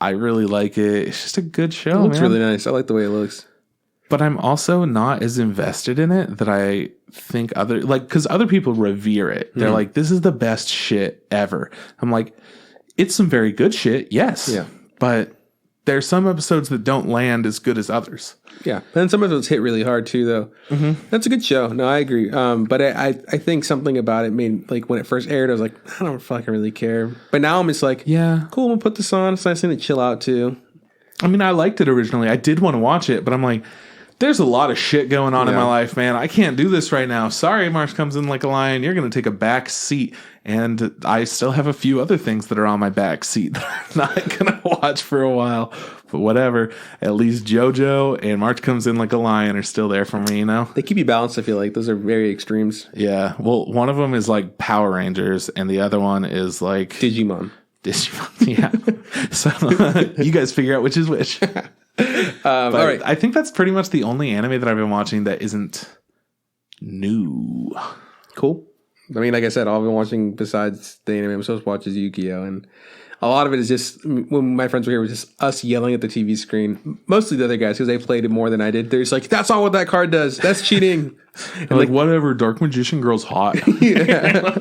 I really like it. It's just a good show, It looks really nice. I like the way it looks. But I'm also not as invested in it that I think because other people revere it. They're like, this is the best shit ever. I'm like, it's some very good shit, yes. Yeah. But there's some episodes that don't land as good as others. Yeah. And some of those hit really hard too, though. Mm-hmm. That's a good show. No, I agree. But I think something about it made, like, when it first aired, I was like, I don't fucking really care. But now I'm just like, yeah, cool, we'll put this on. It's a nice thing to chill out to. I mean, I liked it originally. I did want to watch it, but I'm like, there's a lot of shit going on in my life, man. I can't do this right now. Sorry, March Comes In Like a Lion. You're going to take a back seat. And I still have a few other things that are on my back seat that I'm not going to watch for a while. But whatever. At least JoJo and March Comes In Like a Lion are still there for me, you know? They keep you balanced, I feel like. Those are very extremes. Yeah. Well, one of them is like Power Rangers, and the other one is like Digimon, yeah. So you guys figure out which is which. All right. I think that's pretty much the only anime that I've been watching that isn't new. Cool. I mean, like I said, all I've been watching besides the anime I'm supposed to watch is Yu-Gi-Oh! And a lot of it is just, when my friends were here, it was just us yelling at the TV screen. Mostly the other guys, because they played it more than I did. They're just like, that's not what that card does. That's cheating. And like, whatever, Dark Magician Girl's hot. Yeah.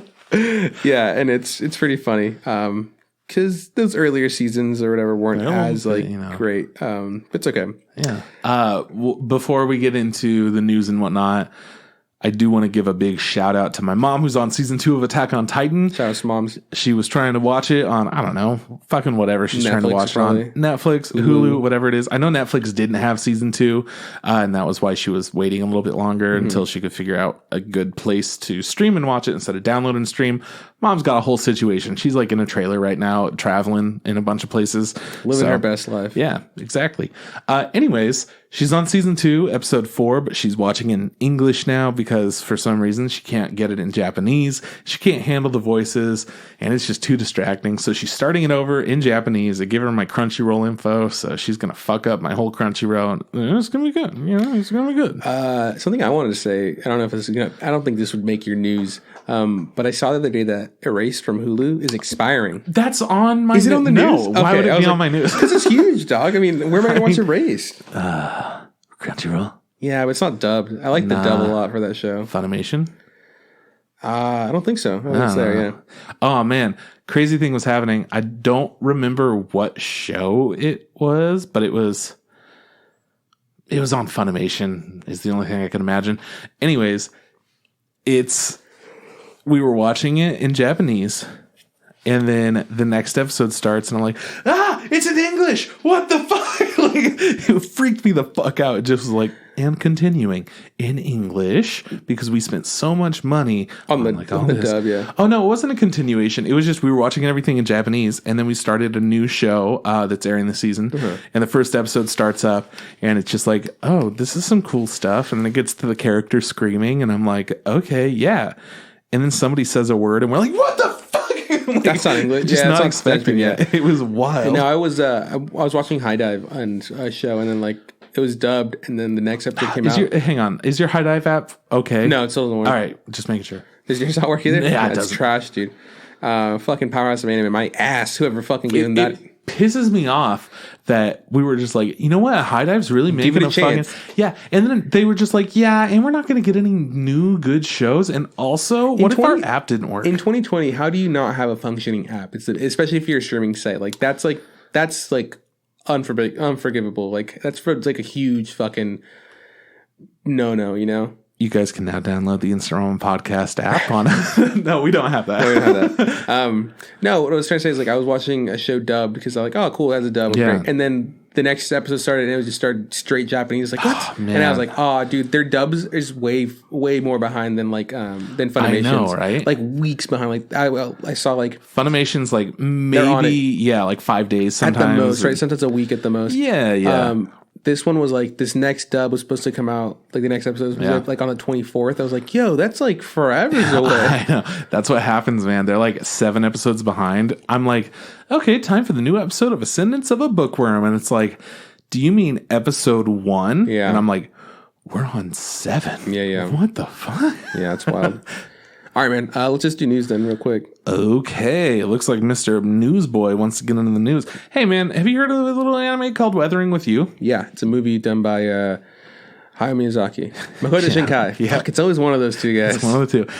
Yeah, and it's pretty funny. Because those earlier seasons or whatever weren't as great. It's okay. Yeah. Before we get into the news and whatnot, I do want to give a big shout out to my mom, who's on season 2 of Attack on Titan. Shout out to moms. She was trying to watch it on, I don't know, fucking whatever she's trying to watch probably. It on. Netflix, Hulu, whatever it is. I know Netflix didn't have season 2, and that was why she was waiting a little bit longer until she could figure out a good place to stream and watch it instead of download and stream. Mom's got a whole situation. She's like in a trailer right now, traveling in a bunch of places. Living her best life. Yeah, exactly. Anyways, she's on season 2, episode 4, but she's watching in English now because for some reason she can't get it in Japanese. She can't handle the voices, and it's just too distracting. So she's starting it over in Japanese. I give her my Crunchyroll info, so she's going to fuck up my whole Crunchyroll. And it's going to be good. It's going to be good. Something I wanted to say, I don't know if this is going to, I don't think this would make your news, but I saw the other day that Erased from Hulu is expiring. That's on my news. Is it on the news? No. Why would it be on my news? Because it's huge, dog. I mean, where am I going to watch Erased? Crunchyroll. Yeah, but it's not dubbed. I like the dub a lot for that show. Funimation? I don't think so. It's there, yeah. Oh, man. Crazy thing was happening. I don't remember what show it was, but it was on Funimation is the only thing I can imagine. Anyways, we were watching it in Japanese, and then the next episode starts, and I'm like, it's in English. What the fuck? Like, it freaked me the fuck out. It just was like, and continuing in English because we spent so much money on the dub. Yeah. Oh no, it wasn't a continuation. It was just we were watching everything in Japanese, and then we started a new show that's airing this season. And the first episode starts up, and it's just like, oh, this is some cool stuff. And then it gets to the character screaming, and I'm like, okay, yeah. And then somebody says a word, and we're like, what the fuck? Like, that's not English. Just not expecting it. It was wild. No, I was watching High Dive on a show, and then like it was dubbed, and then the next episode came out. Hang on, is your High Dive app okay? No, it still doesn't work. All right, just making sure. Does yours not work either? Yeah, it's trash, dude. Fucking powerhouse of anime. My ass. Whoever fucking gave him that. It pisses me off that we were just like, you know what? High Dive's really making a fucking yeah. And then they were just like, yeah, and we're not going to get any new good shows. And also, what if our app didn't work in 2020? How do you not have a functioning app? Especially if you're a streaming site. Like that's unforgivable. Like that's like a huge fucking no. You know. You guys can now download the Instagram podcast app on. No, we don't have that. We don't have that. No, what I was trying to say is like I was watching a show dubbed because I'm like, oh, cool, that's a dub. Yeah. Great. And then the next episode started and it was just started straight Japanese. Like what? Oh, and I was like, oh, dude, their dubs is way more behind than like than Funimation's. I know, right? Like weeks behind. Like I saw like Funimation's like maybe like 5 days sometimes at the most, right? Sometimes a week at the most. Yeah. This one was like, this next dub was supposed to come out, like the next episode was like on the 24th. I was like, yo, that's like forever away. I know. That's what happens, man. They're like 7 episodes behind. I'm like, okay, time for the new episode of Ascendance of a Bookworm. And it's like, do you mean episode 1? Yeah. And I'm like, we're on 7. Yeah. What the fuck? Yeah, it's wild. All right, man. Let's just do news then real quick. Okay. It looks like Mr. Newsboy wants to get into the news. Hey, man, have you heard of a little anime called Weathering with You? Yeah. It's a movie done by Hayao Miyazaki. Makoto Shinkai. Yeah. Fuck, it's always one of those two guys. It's one of the two.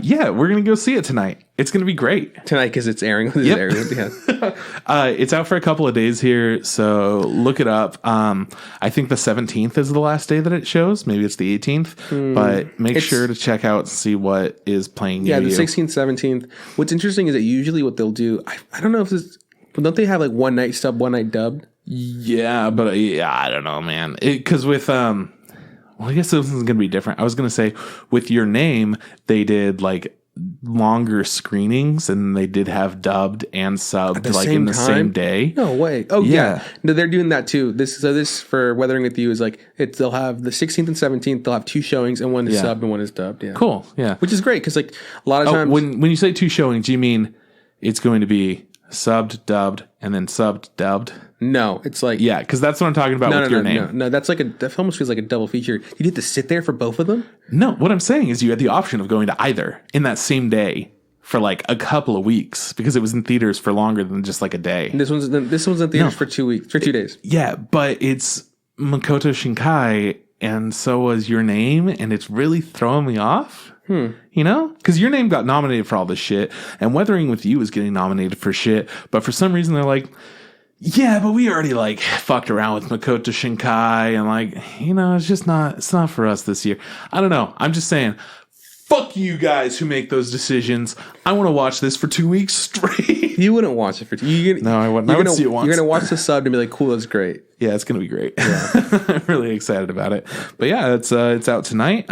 Yeah, we're going to go see it tonight. It's going to be great. Tonight because it's airing. It's out for a couple of days here, so look it up. I think the 17th is the last day that it shows. Maybe it's the 18th, but make sure to check out and see what is playing. Yeah, the 16th, 17th. What's interesting is that usually what they'll do, I don't know if this, don't they have like one night sub, one night dubbed? Yeah, but I don't know, man. Because with well, I guess this is going to be different. I was going to say with Your Name, they did like longer screenings and they did have dubbed and subbed like in the same day. No way. Oh yeah. No, they're doing that too. This for Weathering with You is like they'll have the 16th and 17th. They'll have 2 showings and one is subbed and one is dubbed. Yeah. Cool. Yeah. Which is great because like a lot of times when you say 2 showings, do you mean it's going to be subbed, dubbed, and then subbed, dubbed? No, it's like because that's what I'm talking about with Your Name. No, that's like that almost feels like a double feature. You have to sit there for both of them. No, what I'm saying is you had the option of going to either in that same day for like a couple of weeks because it was in theaters for longer than just like a day. And this one's in theaters for 2 weeks, for 2 days. Yeah, but it's Makoto Shinkai, and so was Your Name, and it's really throwing me off. You know? Because Your Name got nominated for all this shit, and Weathering with You is getting nominated for shit, but for some reason they're like, yeah, but we already like fucked around with Makoto Shinkai, and like, you know, it's not for us this year. I don't know. I'm just saying, fuck you guys who make those decisions. I want to watch this for 2 weeks straight. You wouldn't watch it for 2 weeks. No, I wouldn't. I would see it once. You're going to watch the sub and be like, cool, that's great. Yeah, it's going to be great. Yeah. I'm really excited about it. But yeah, it's out tonight.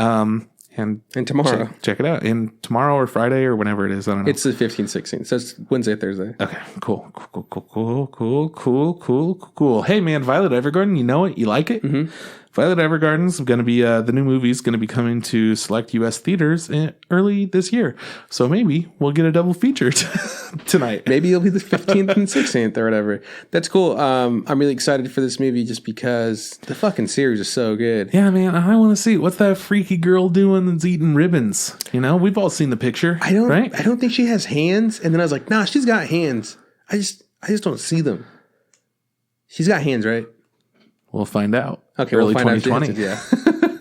And tomorrow. Check it out. And tomorrow or Friday or whenever it is. I don't know. It's the 15th, 16th. So it's Wednesday, Thursday. Okay, cool. Hey, man, Violet Evergarden, you know it? You like it? Mm-hmm. Violet Evergarden's going to be, the new movie's going to be coming to select U.S. theaters early this year. So maybe we'll get a double feature tonight. Maybe it'll be the 15th and 16th or whatever. That's cool. I'm really excited for this movie just because the fucking series is so good. Yeah, man, I want to see what's that freaky girl doing that's eating ribbons. You know, we've all seen the picture. I don't think she has hands. And then I was like, nah, she's got hands. I just don't see them. She's got hands, right? We'll find out. Okay, early we'll find 2020. Out.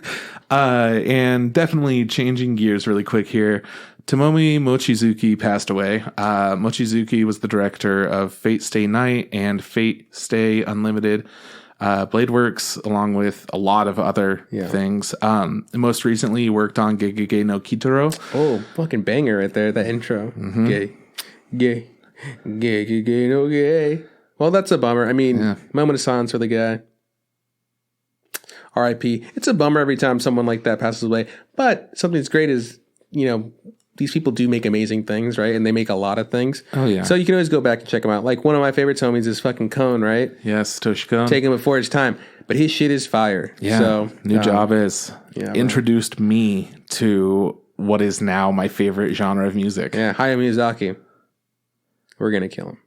Yeah. And definitely changing gears really quick here. Tomomi Mochizuki passed away. Mochizuki was the director of Fate Stay Night and Fate Stay Unlimited Bladeworks, along with a lot of other things. Most recently, he worked on Gegege no Kitarou. Oh, fucking banger right there, that intro. Mm-hmm. Gay. No gay. Well, that's a bummer. I mean, moment of silence for the guy. R.I.P. It's a bummer every time someone like that passes away. But something that's great is, these people do make amazing things, right? And they make a lot of things. Oh, yeah. So you can always go back and check them out. Like one of my favorite homies is fucking Cone, right? Yes, Toshi Kon. Take him before his time. But his shit is fire. Yeah. So, New job is introduced me to what is now my favorite genre of music. Yeah, Hayao Miyazaki. We're going to kill him.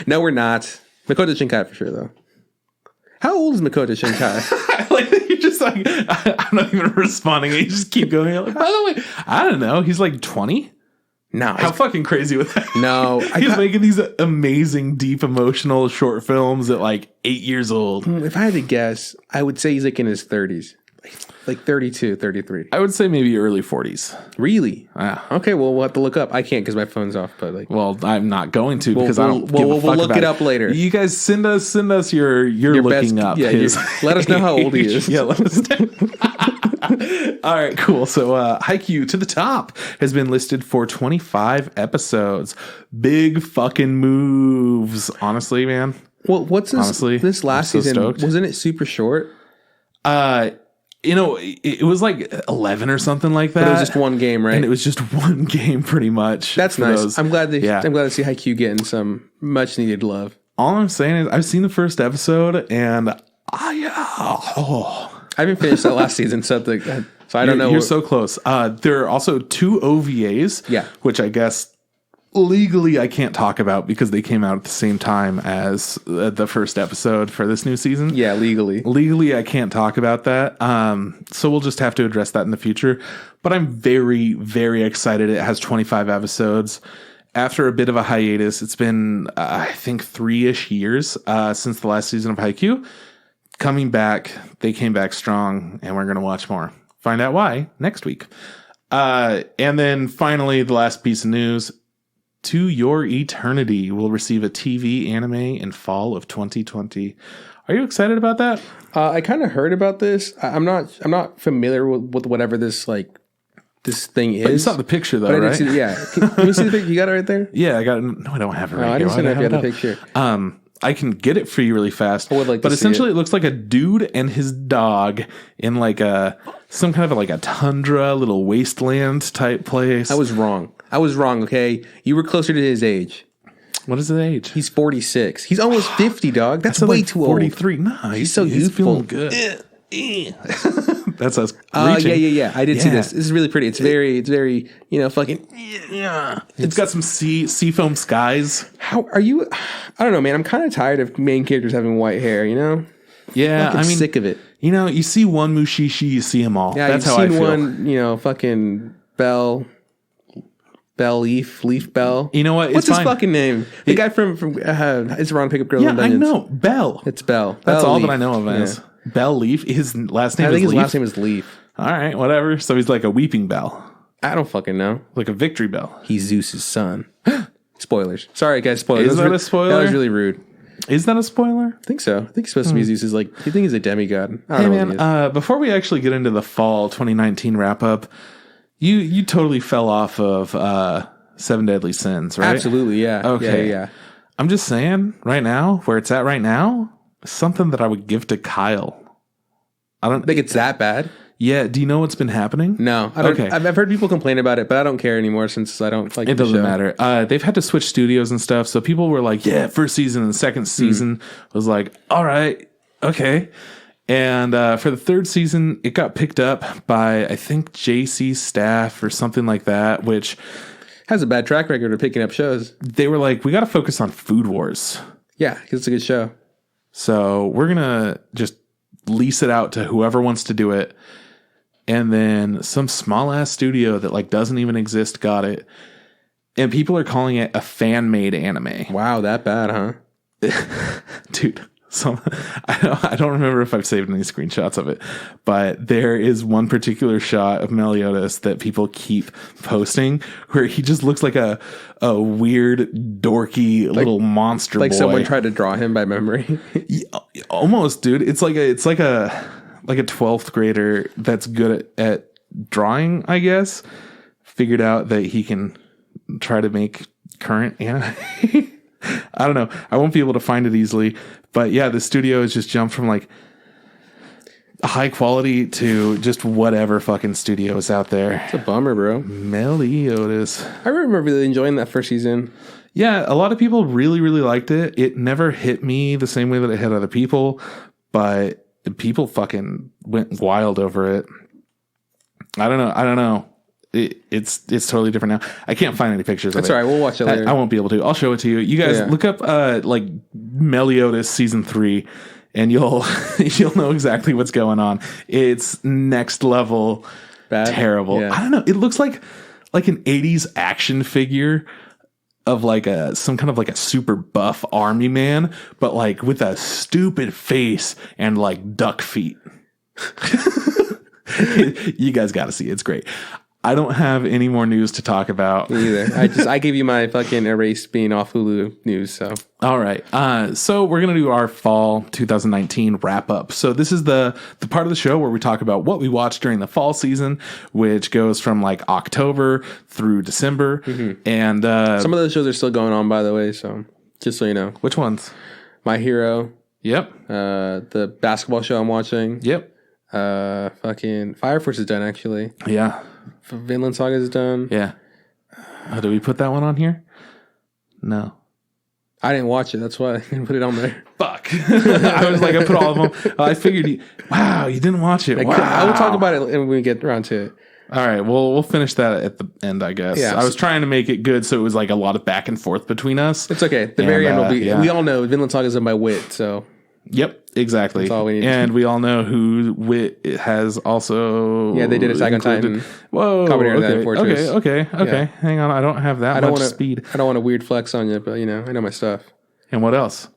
No, we're not. Makoto Shinkai for sure, though. How old is Makoto Shinkai? I like that you're just like, I'm not even responding. You just keep going. Like, by the way, I don't know. He's like 20? No. How fucking crazy with that? No. He's making these amazing, deep, emotional short films at like 8 years old. If I had to guess, I would say he's like in his 30s. Like 32, 33. I would say maybe early 40s. Really? Yeah. Okay, well, we'll have to look up. I can't because my phone's off. But like, well, I'm not going to because I don't give a fuck we'll look about it up later. You guys send us your looking best, up. Yeah, let us know how old he is. Yeah, let us know. All right, cool. So Haikyuu to the top has been listed for 25 episodes. Big fucking moves. Honestly, man. Well, what's this? Honestly, this last season, stoked. Wasn't it super short? It was like 11 or something like that. But it was just one game, right? And it was just one game pretty much. That's nice. Those. I'm glad to see Haikyuu getting some much needed love. All I'm saying is I've seen the first episode and I haven't finished that last season, so I don't know. You're so close. There are also 2 OVAs, which I guess legally I can't talk about because they came out at the same time as the first episode for this new season. Yeah, legally I can't talk about that. So we'll just have to address that in the future. But I'm very, very excited. It has 25 episodes. After a bit of a hiatus, it's been, I think, 3-ish years since the last season of Haikyuu. Coming back, they came back strong, and we're going to watch more. Find out why next week. And then finally, the last piece of news. To Your Eternity will receive a TV anime in fall of 2020. Are you excited about that? I kind of heard about this. I'm not familiar with whatever this thing is. But you saw the picture though, right? Can you see the picture? You got it right there? Yeah, I got it. No, I don't have it right I here. didn't see if you had the picture. I can get it for you really fast. But essentially it looks like a dude and his dog in like some kind of like a tundra, little wasteland type place. I was wrong. Okay, you were closer to his age. What is his age? He's 46. He's almost 50, dog. That's way too 43. old. 43. No, he's so youthful. Feeling good. That's us reaching. Yeah. I did see this. This is really pretty. It's very, fucking. Yeah. It's got some seafoam skies. How are you? I don't know, man. I'm kind of tired of main characters having white hair. Yeah, I'm sick of it. You see one Mushishi, you see them all. Yeah, that's how I feel. One, fucking Bell Leaf Bell. You know what? What's his fucking name? The guy from it's wrong Pickup Girls. Yeah, I know. Bell. It's Bell. That's Bell all Leaf. that I know of him as. Bell Leaf. His last name is Leaf. I think his last name is Leaf. All right, whatever. So he's like a weeping bell. I don't fucking know. Like a victory bell. He's Zeus's son. Spoilers. Sorry, guys. Spoilers. Is that a spoiler? That was really rude. Is that a spoiler? I think so. I think he's supposed to be Zeus's, you think he's a demigod. Hey, man, before we actually get into the fall 2019 wrap up, you totally fell off of 7 Deadly Sins, right? Absolutely, yeah. Okay. Yeah. I'm just saying, right now, where it's at right now, something that I would give to Kyle. I don't think it's that bad. Yeah. Do you know what's been happening? No. I don't, okay. I've heard people complain about it, but I don't care anymore since I don't like it. Doesn't matter. They've had to switch studios and stuff. So people were like, yeah, first season and second season was like, all right, okay. And for the third season, it got picked up by, I think, JC's staff or something like that, which has a bad track record of picking up shows. They were like, we got to focus on Food Wars. Yeah, because it's a good show. So we're going to just lease it out to whoever wants to do it. And then some small ass studio that doesn't even exist got it. And people are calling it a fan made anime. Wow, that bad, huh? Dude. So I don't remember if I've saved any screenshots of it, but there is one particular shot of Meliodas that people keep posting where he just looks like a weird, dorky little monster boy. Like someone tried to draw him by memory. Almost, dude. It's like a 12th grader that's good at drawing, I guess, figured out that he can try to make current anime. I don't know. I won't be able to find it easily. But yeah, the studio has just jumped from like high quality to just whatever fucking studio is out there. It's a bummer, bro. Meliodas. I remember really enjoying that first season. Yeah, a lot of people really, really liked it. It never hit me the same way that it hit other people, but people fucking went wild over it. I don't know. It's totally different now. I can't find any pictures of it. That's all right. We'll watch it later. I won't be able to. I'll show it to you. You guys look up like Meliodas season 3 and you'll know exactly what's going on. It's next level bad. Terrible. Yeah. I don't know. It looks like an 80s action figure of like some kind of like a super buff army man, but like with a stupid face and like duck feet. You guys got to see it. It's great. I don't have any more news to talk about. Me either. I gave you my fucking erased being off Hulu news. So all right. So we're gonna do our fall 2019 wrap up. So this is the part of the show where we talk about what we watched during the fall season, which goes from like October through December. Mm-hmm. And some of those shows are still going on, by the way. So just so you know, which ones? My Hero. Yep. The basketball show I'm watching. Yep. Fucking Fire Force is done actually. Yeah. Vinland Saga is done. Yeah. Do we put that one on here? No. I didn't watch it. That's why I didn't put it on there. Fuck. I was like, I put all of them. I figured you didn't watch it. Wow. I will talk about it when we get around to it. All right. Well, we'll finish that at the end, I guess. Yeah, I was trying to make it good so it was like a lot of back and forth between us. It's okay. The very end will be. Yeah. We all know Vinland Saga is done by Wit, so. Yep, exactly. That's all we need. And we all know who Wit has also. Yeah, they did Attack on Titan. Whoa. Okay. Yeah. Hang on. I don't have that much speed. I don't want to weird flex on you, but I know my stuff. And what else?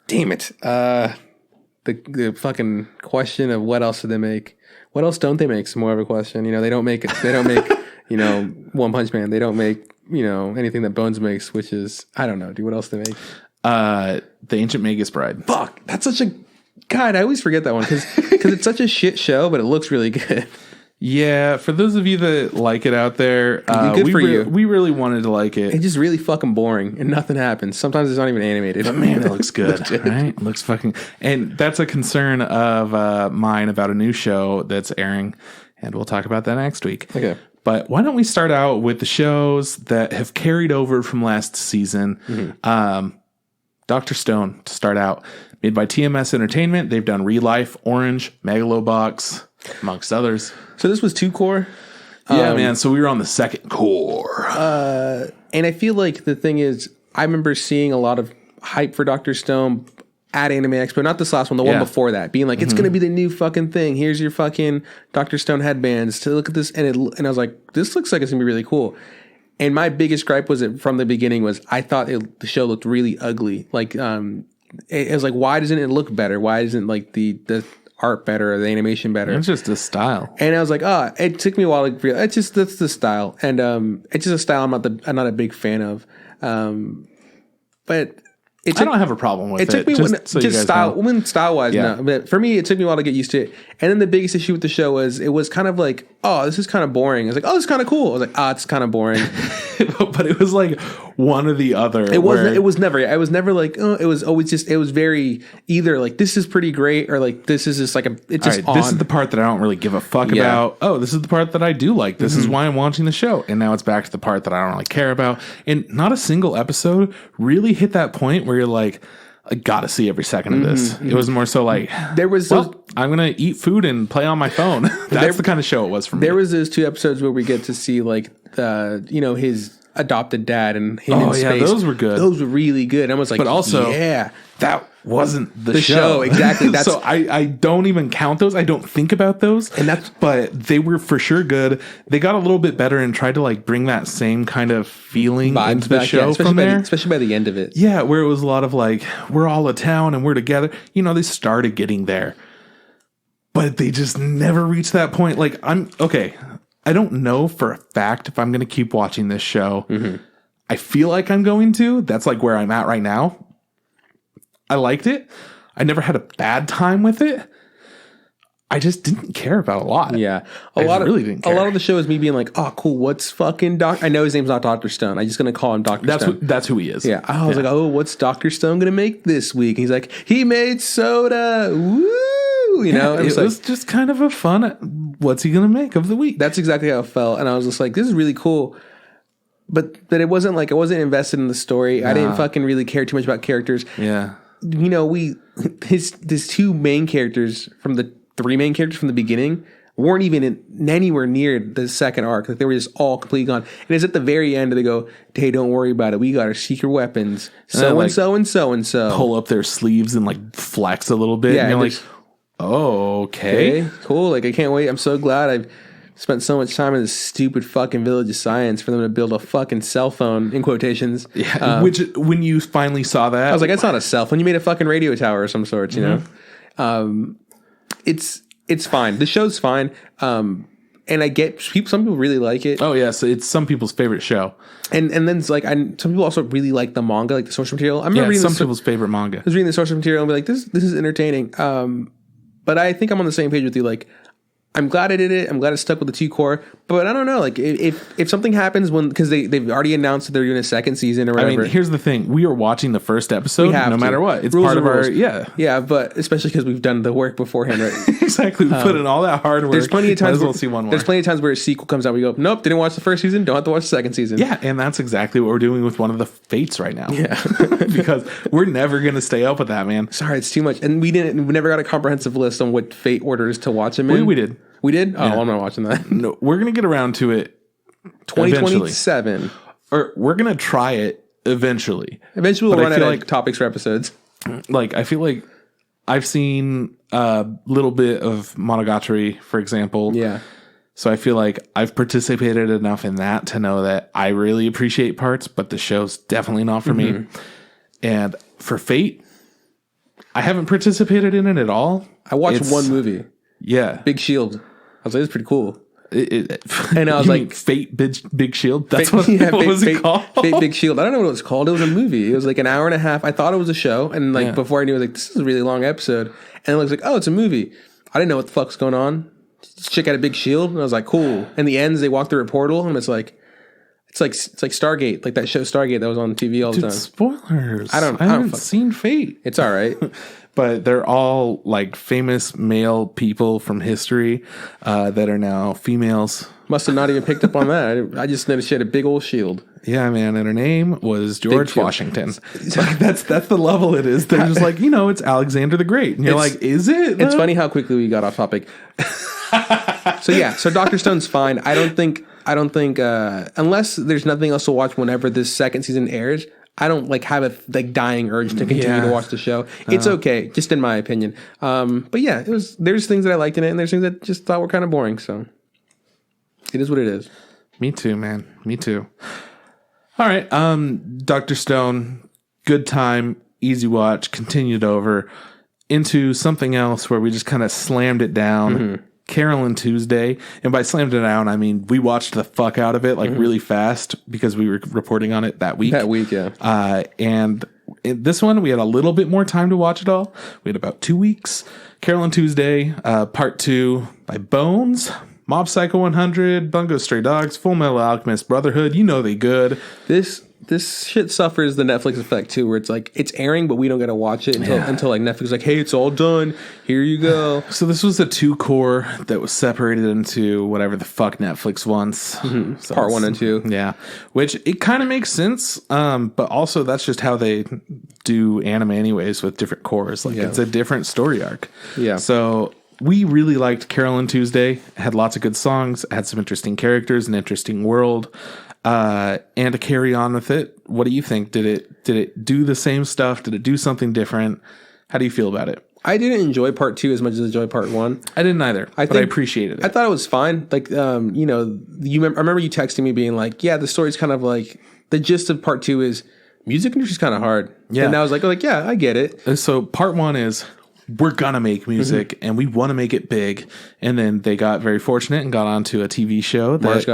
Damn it. The fucking question of what else do they make? What else don't they make is more of a question. They don't make One Punch Man. They don't make, anything that Bones makes, which is, I don't know, dude. What else do they make? The Ancient Magus Bride. Fuck, that's such a God. I always forget that one because it's such a shit show, but it looks really good. Yeah, for those of you that like it out there, we really wanted to like it. It's just really fucking boring and nothing happens. Sometimes it's not even animated. But man, it looks good. Right? It looks fucking. And that's a concern of mine about a new show that's airing, and we'll talk about that next week. Okay. But why don't we start out with the shows that have carried over from last season? Mm-hmm. Dr. Stone, to start out, made by TMS Entertainment. They've done ReLIFE, Orange, Megalobox, amongst others. So this was 2 core? Yeah, man. So we were on the 2nd core. And I feel like the thing is, I remember seeing a lot of hype for Dr. Stone at Anime Expo. Not this last one, the one before that. Being like, it's going to be the new fucking thing. Here's your fucking Dr. Stone headbands. To look at this. And I was like, this looks like it's going to be really cool. And my biggest gripe from the beginning was I thought the show looked really ugly. Like, it was like, why doesn't it look better? Why isn't like the art better or the animation better? It's just a style. And I was like, it took me a while to that's the style. And it's just a style I'm not a big fan of. But I don't have a problem with it. It took me style wise, no. But for me, it took me a while to get used to it. And then the biggest issue with the show was it was kind of like, oh, this is kind of boring. I was like, oh, this is kind of cool. I was like, it's kind of boring. But it was like one or the other. It wasn't. It was never. I was never like, oh. It was always just. It was very either like this is pretty great or like this is just like a. It's just this is the part that I don't really give a fuck about. Oh, this is the part that I do like. This is why I'm watching the show. And now it's back to the part that I don't really care about. And not a single episode really hit that point where you're like, I gotta see every second of this. It was more so like there was. I'm gonna eat food and play on my phone. That's the kind of show it was for me. There was those 2 episodes where we get to see like his adopted dad and him in space. Those were good. Those were really good. And I was like, but also, that wasn't the show. Exactly. That's so I don't even count those. I don't think about those. But they were for sure good. They got a little bit better and tried to like bring that same kind of feeling into the show from there. Especially by the end of it. Yeah, where it was a lot of like, we're all a town and we're together. They started getting there. But they just never reached that point. Like, I don't know for a fact if I'm going to keep watching this show. I feel like I'm going to. That's like where I'm at right now. I liked it. I never had a bad time with it. I just didn't care about a lot. Yeah. I really didn't care. A lot of the show is me being like, oh, cool. What's fucking Doc? I know his name's not Dr. Stone. I'm just going to call him Dr. Stone. That's who he is. Yeah. I was like, oh, what's Dr. Stone going to make this week? And he's like, he made soda. Woo! You know? It was just kind of a fun, what's he going to make of the week? That's exactly how it felt. And I was just like, this is really cool. But it wasn't like, I wasn't invested in the story. I didn't fucking really care too much about characters. Yeah. You know, his two main characters from the 3 main characters from the beginning weren't even anywhere near the second arc. Like, they were just all completely gone. And it's at the very end they go, hey, don't worry about it. We got our secret weapons. So and so and so and so. Pull up their sleeves and like flex a little bit. Yeah, and you're like, oh, okay. Cool. Like, I can't wait. I'm so glad I've spent so much time in this stupid fucking village of science for them to build a fucking cell phone, in quotations. Yeah. Which, when you finally saw that, I was like, that's not a cell phone. You made a fucking radio tower of some sort, you know? It's fine. The show's fine. And I get some people really like it. Oh yeah, so it's some people's favorite show. And then it's like some people also really like the manga, like the source material. I remember reading some people's favorite manga. I was reading the source material and be like, this is entertaining. But I think I'm on the same page with you. Like, I'm glad I did it. I'm glad it stuck with the 2 core. But I don't know. Like, if something happens because they've already announced that they're doing a second season or whatever. I mean, here's the thing. We are watching the first episode no matter what. It's part of our... Yeah. Yeah, but especially because we've done the work beforehand, right? Exactly. We put in all that hard work. There's plenty of times we'll see one more. There's plenty of times where a sequel comes out. We go, nope, didn't watch the first season. Don't have to watch the second season. Yeah, and that's exactly what we're doing with one of the Fates right now. Yeah. Because we're never going to stay up with that, man. Sorry, it's too much. And we never got a comprehensive list on what Fate orders to watch them in. We did. We did? Oh, I'm not watching that. No, we're going to get around to it 2027. Or we're going to try it eventually. Eventually we'll run out of topics for episodes. Like, I feel like I've seen a little bit of Monogatari, for example. Yeah. So I feel like I've participated enough in that to know that I really appreciate parts, but the show's definitely not for me. And for Fate, I haven't participated in it at all. I watched one movie. Yeah. Big Shield. I was like, it's pretty cool. And I was like, Fate Big Shield? That's what was it called? Fate Big Shield. I don't know what it was called. It was a movie. It was like an hour and a half. I thought it was a show. And like before I knew, I was like, this is a really long episode. And it looks like, oh, it's a movie. I didn't know what the fuck's going on. This chick had a big shield. And I was like, cool. And the ends, they walk through a portal. And it's like Stargate. Like that show Stargate that was on TV all the time. Spoilers. I haven't seen Fate. It's all right. But they're all like famous male people from history that are now females. Must have not even picked up on that. I just noticed she had a big old shield. Yeah, man. And her name was George Washington. Like, that's the level it is. They're just like, it's Alexander the Great. And you're like, is it? It's funny how quickly we got off topic. So Dr. Stone's fine. I don't think unless there's nothing else to watch whenever this second season airs, I don't like have a like dying urge to continue to watch the show. It's okay, just in my opinion. But yeah, there's things that I liked in it, and there's things that just thought were kind of boring. So it is what it is. Me too, man. Me too. All right, Dr. Stone, good time, easy watch. Continued over into something else where we just kind of slammed it down. Carole and Tuesday, and by slammed it down, I mean we watched the fuck out of it like really fast because we were reporting on it that week. Yeah. And in this one, we had a little bit more time to watch it all. We had about 2 weeks. Carole and Tuesday, Part 2 by Bones, Mob Psycho 100, Bungo Stray Dogs, Fullmetal Alchemist, Brotherhood. You know they good. This shit suffers the Netflix effect too, where it's like it's airing, but we don't get to watch it until like Netflix is like, hey, it's all done. Here you go. So this was a 2 core that was separated into whatever the fuck Netflix wants. So Part 1 and 2. Yeah, which it kind of makes sense. But also that's just how they do anime anyways with different cores. Like it's a different story arc. Yeah. So we really liked Carole and Tuesday. It had lots of good songs. It had some interesting characters, an interesting world. And to carry on with it, what do you think? Did it do the same stuff? Did it do something different? How do you feel about it? I didn't enjoy Part 2 as much as I enjoyed Part 1. I didn't either, but I appreciated it. I thought it was fine. Like, I remember you texting me being like, yeah, the story's kind of like, the gist of Part 2 is music industry's kind of hard. Yeah. And I was like, yeah, I get it. So Part 1 is, we're gonna make music and we want to make it big, and then they got very fortunate and got onto a TV show that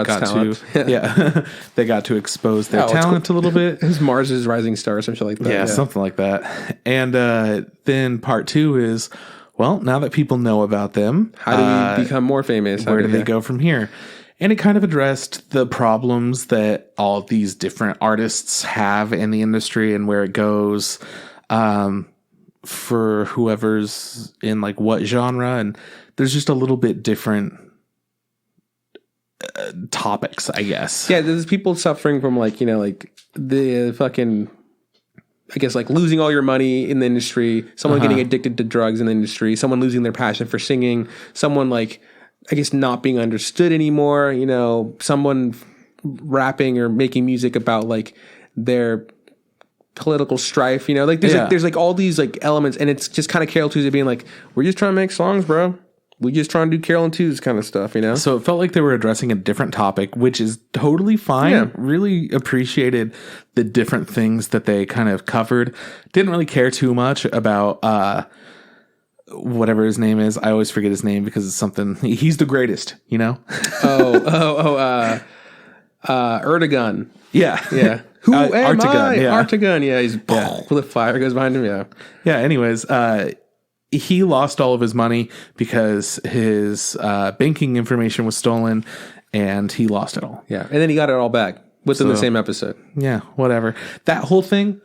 they got to expose their talent a little bit. It was Mars' Rising Star or something like that. Yeah, something like that. And then Part 2 is, well, now that people know about them, How do we become more famous? Where do they go from here? And it kind of addressed the problems that all these different artists have in the industry and where it goes for whoever's in like what genre. And there's just a little bit different topics, I guess. Yeah, there's people suffering from like, like the fucking, I guess, like losing all your money in the industry, someone getting addicted to drugs in the industry, someone losing their passion for singing, someone like, I guess, not being understood anymore, someone rapping or making music about like their political strife, like there's like all these like elements, and it's just kind of Carole Tuesday being like, we're just trying to make songs, bro. We just trying to do Carole and Tuesday kind of stuff, So it felt like they were addressing a different topic, which is totally fine. Yeah. Really appreciated the different things that they kind of covered. Didn't really care too much about whatever his name is. I always forget his name because it's something. He's the greatest, Erdogan. Yeah. Who am I? Yeah. Artagun. Yeah, he's with fire goes behind him. Yeah. Yeah. Anyways, he lost all of his money because his banking information was stolen, and he lost it all. Yeah, and then he got it all back within the same episode. Yeah, whatever. That whole thing,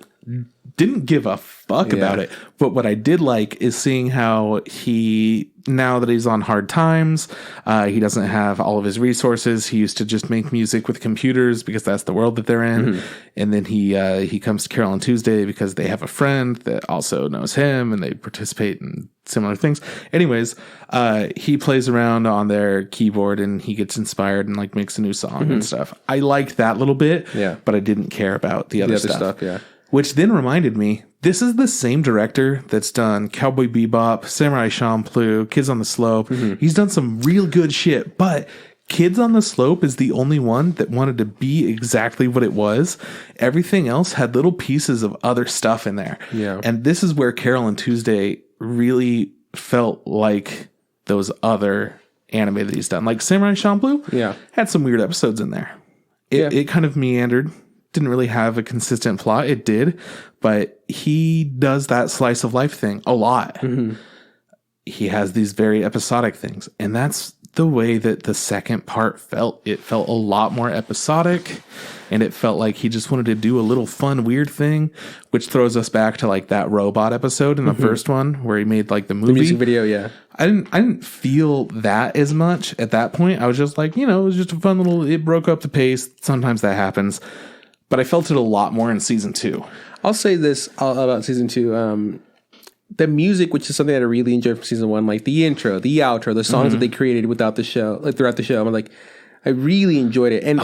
didn't give a fuck about it. But what I did like is seeing how now that he's on hard times, he doesn't have all of his resources. He used to just make music with computers because that's the world that they're in. Mm-hmm. And then he comes to Carole and Tuesday because they have a friend that also knows him, and they participate in similar things. Anyways, he plays around on their keyboard and he gets inspired and like makes a new song and stuff. I liked that little bit, but I didn't care about the other stuff. Yeah. Which then reminded me, this is the same director that's done Cowboy Bebop, Samurai Champloo, Kids on the Slope. Mm-hmm. He's done some real good shit, but Kids on the Slope is the only one that wanted to be exactly what it was. Everything else had little pieces of other stuff in there. Yeah. And this is where Carole and Tuesday really felt like those other anime that he's done. Like Samurai Champloo had some weird episodes in there. It kind of meandered. Didn't really have a consistent plot. It did, but he does that slice of life thing a lot. Mm-hmm. He has these very episodic things, and that's the way that the second part felt. It felt a lot more episodic, and it felt like he just wanted to do a little fun, weird thing, which throws us back to like that robot episode in the first one where he made like the movie. The music video, yeah. I didn't feel that as much at that point. I was just like, it was just a fun little, it broke up the pace. Sometimes that happens. But I felt it a lot more in season 2. I'll say this about season 2. The music, which is something that I really enjoyed from season 1, like the intro, the outro, the songs that they created without the show, like throughout the show. I'm like, I really enjoyed it. And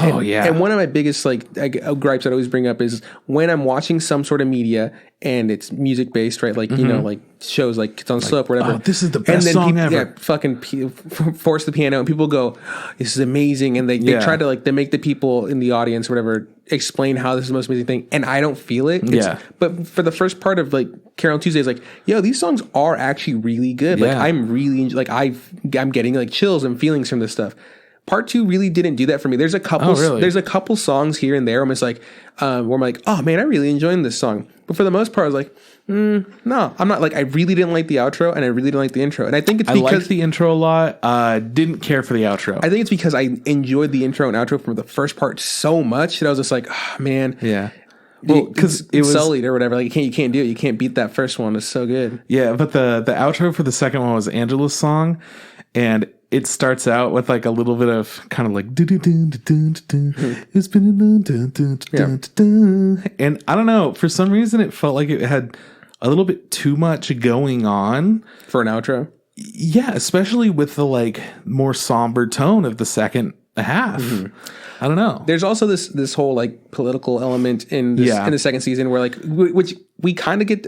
one of my biggest gripes I always bring up is when I'm watching some sort of media and it's music based, right? Like, like shows like Kids on Slope or whatever. Oh, this is the best song ever. Yeah, fucking force the piano and people go, this is amazing. And they try to they make the people in the audience or whatever explain how this is the most amazing thing. And I don't feel it. But for the first part of like Carole and Tuesday is like, these songs are actually really good. Like I'm really, I'm getting like chills and feelings from this stuff. Part 2 really didn't do that for me. There's a couple. There's a couple songs here and there. I'm just like, where I'm like, oh man, I really enjoyed this song. But for the most part, I was like, no, I'm not. Like, I really didn't like the outro, and I really didn't like the intro. And I think it's because I liked the intro a lot. Didn't care for the outro. I think it's because I enjoyed the intro and outro from the first part so much that I was just like, oh man, yeah. Well, because it was sullied or whatever. Like you can't do it. You can't beat that first one. It's so good. Yeah, but the outro for the second one was Angela's song, and it starts out with like a little bit of kind of like it's been and I don't know, for some reason it felt like it had a little bit too much going on for an outro. Yeah, especially with the like more somber tone of the second half. I don't know. There's also this whole like political element in in the second season where like which we kind of get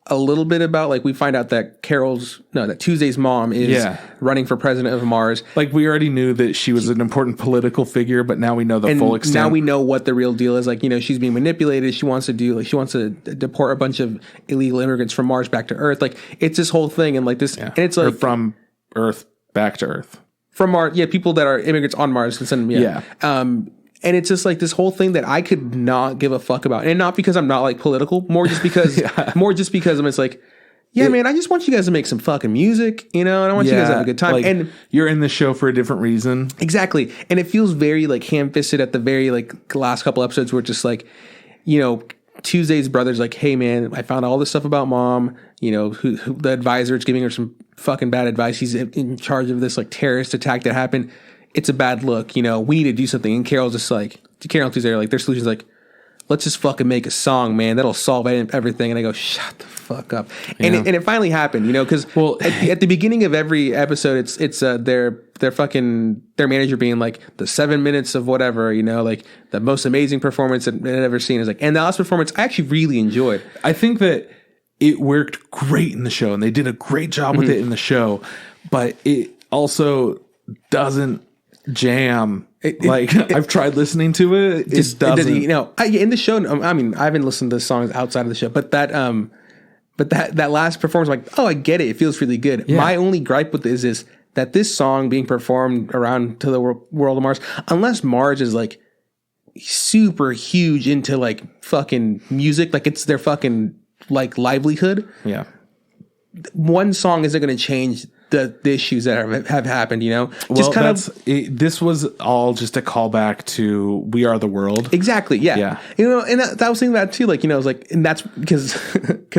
a little bit about. Like we find out that that Tuesday's mom is running for president of Mars. Like we already knew that she was an important political figure, but now we know the full extent. Now we know what the real deal is. Like, she's being manipulated. She wants to deport a bunch of illegal immigrants from Mars back to Earth. Like it's this whole thing, and like this, and it's like or from Earth back to Earth. From Mars, people that are immigrants on Mars can send them, and it's just like this whole thing that I could not give a fuck about, and not because I'm not like political, more just because, I'm just like, yeah, man, I just want you guys to make some fucking music, and I want you guys to have a good time. Like, and you're in the show for a different reason. Exactly. And it feels very like ham-fisted at the very like last couple episodes where it's just like, Tuesday's brother's like, hey man, I found all this stuff about mom, who the advisor is giving her some fucking bad advice. He's in charge of this like terrorist attack that happened. It's a bad look, we need to do something. And Carol's just like, Carole and Tuesday are like, their solution's like, let's just fucking make a song, man. That'll solve everything. And I go, shut the fuck up. And it finally happened, because at the beginning of every episode, it's their manager being like the 7 minutes of whatever, like the most amazing performance I've ever seen. Is like, and the last performance I actually really enjoyed. I think that it worked great in the show, and they did a great job with it in the show, but it also doesn't jam. I've tried listening to it. It doesn't. In the show, I mean, I haven't listened to the songs outside of the show, but that last performance, I'm like, oh, I get it. It feels really good. Yeah. My only gripe with this is that this song being performed around to the world of Mars, unless Mars is like super huge into like fucking music, like it's their fucking like livelihood. Yeah. One song isn't going to change the issues that have happened, Just this was all just a callback to We Are the World. Exactly. Yeah. And that was thinking about it too. Like, I was like, and that's because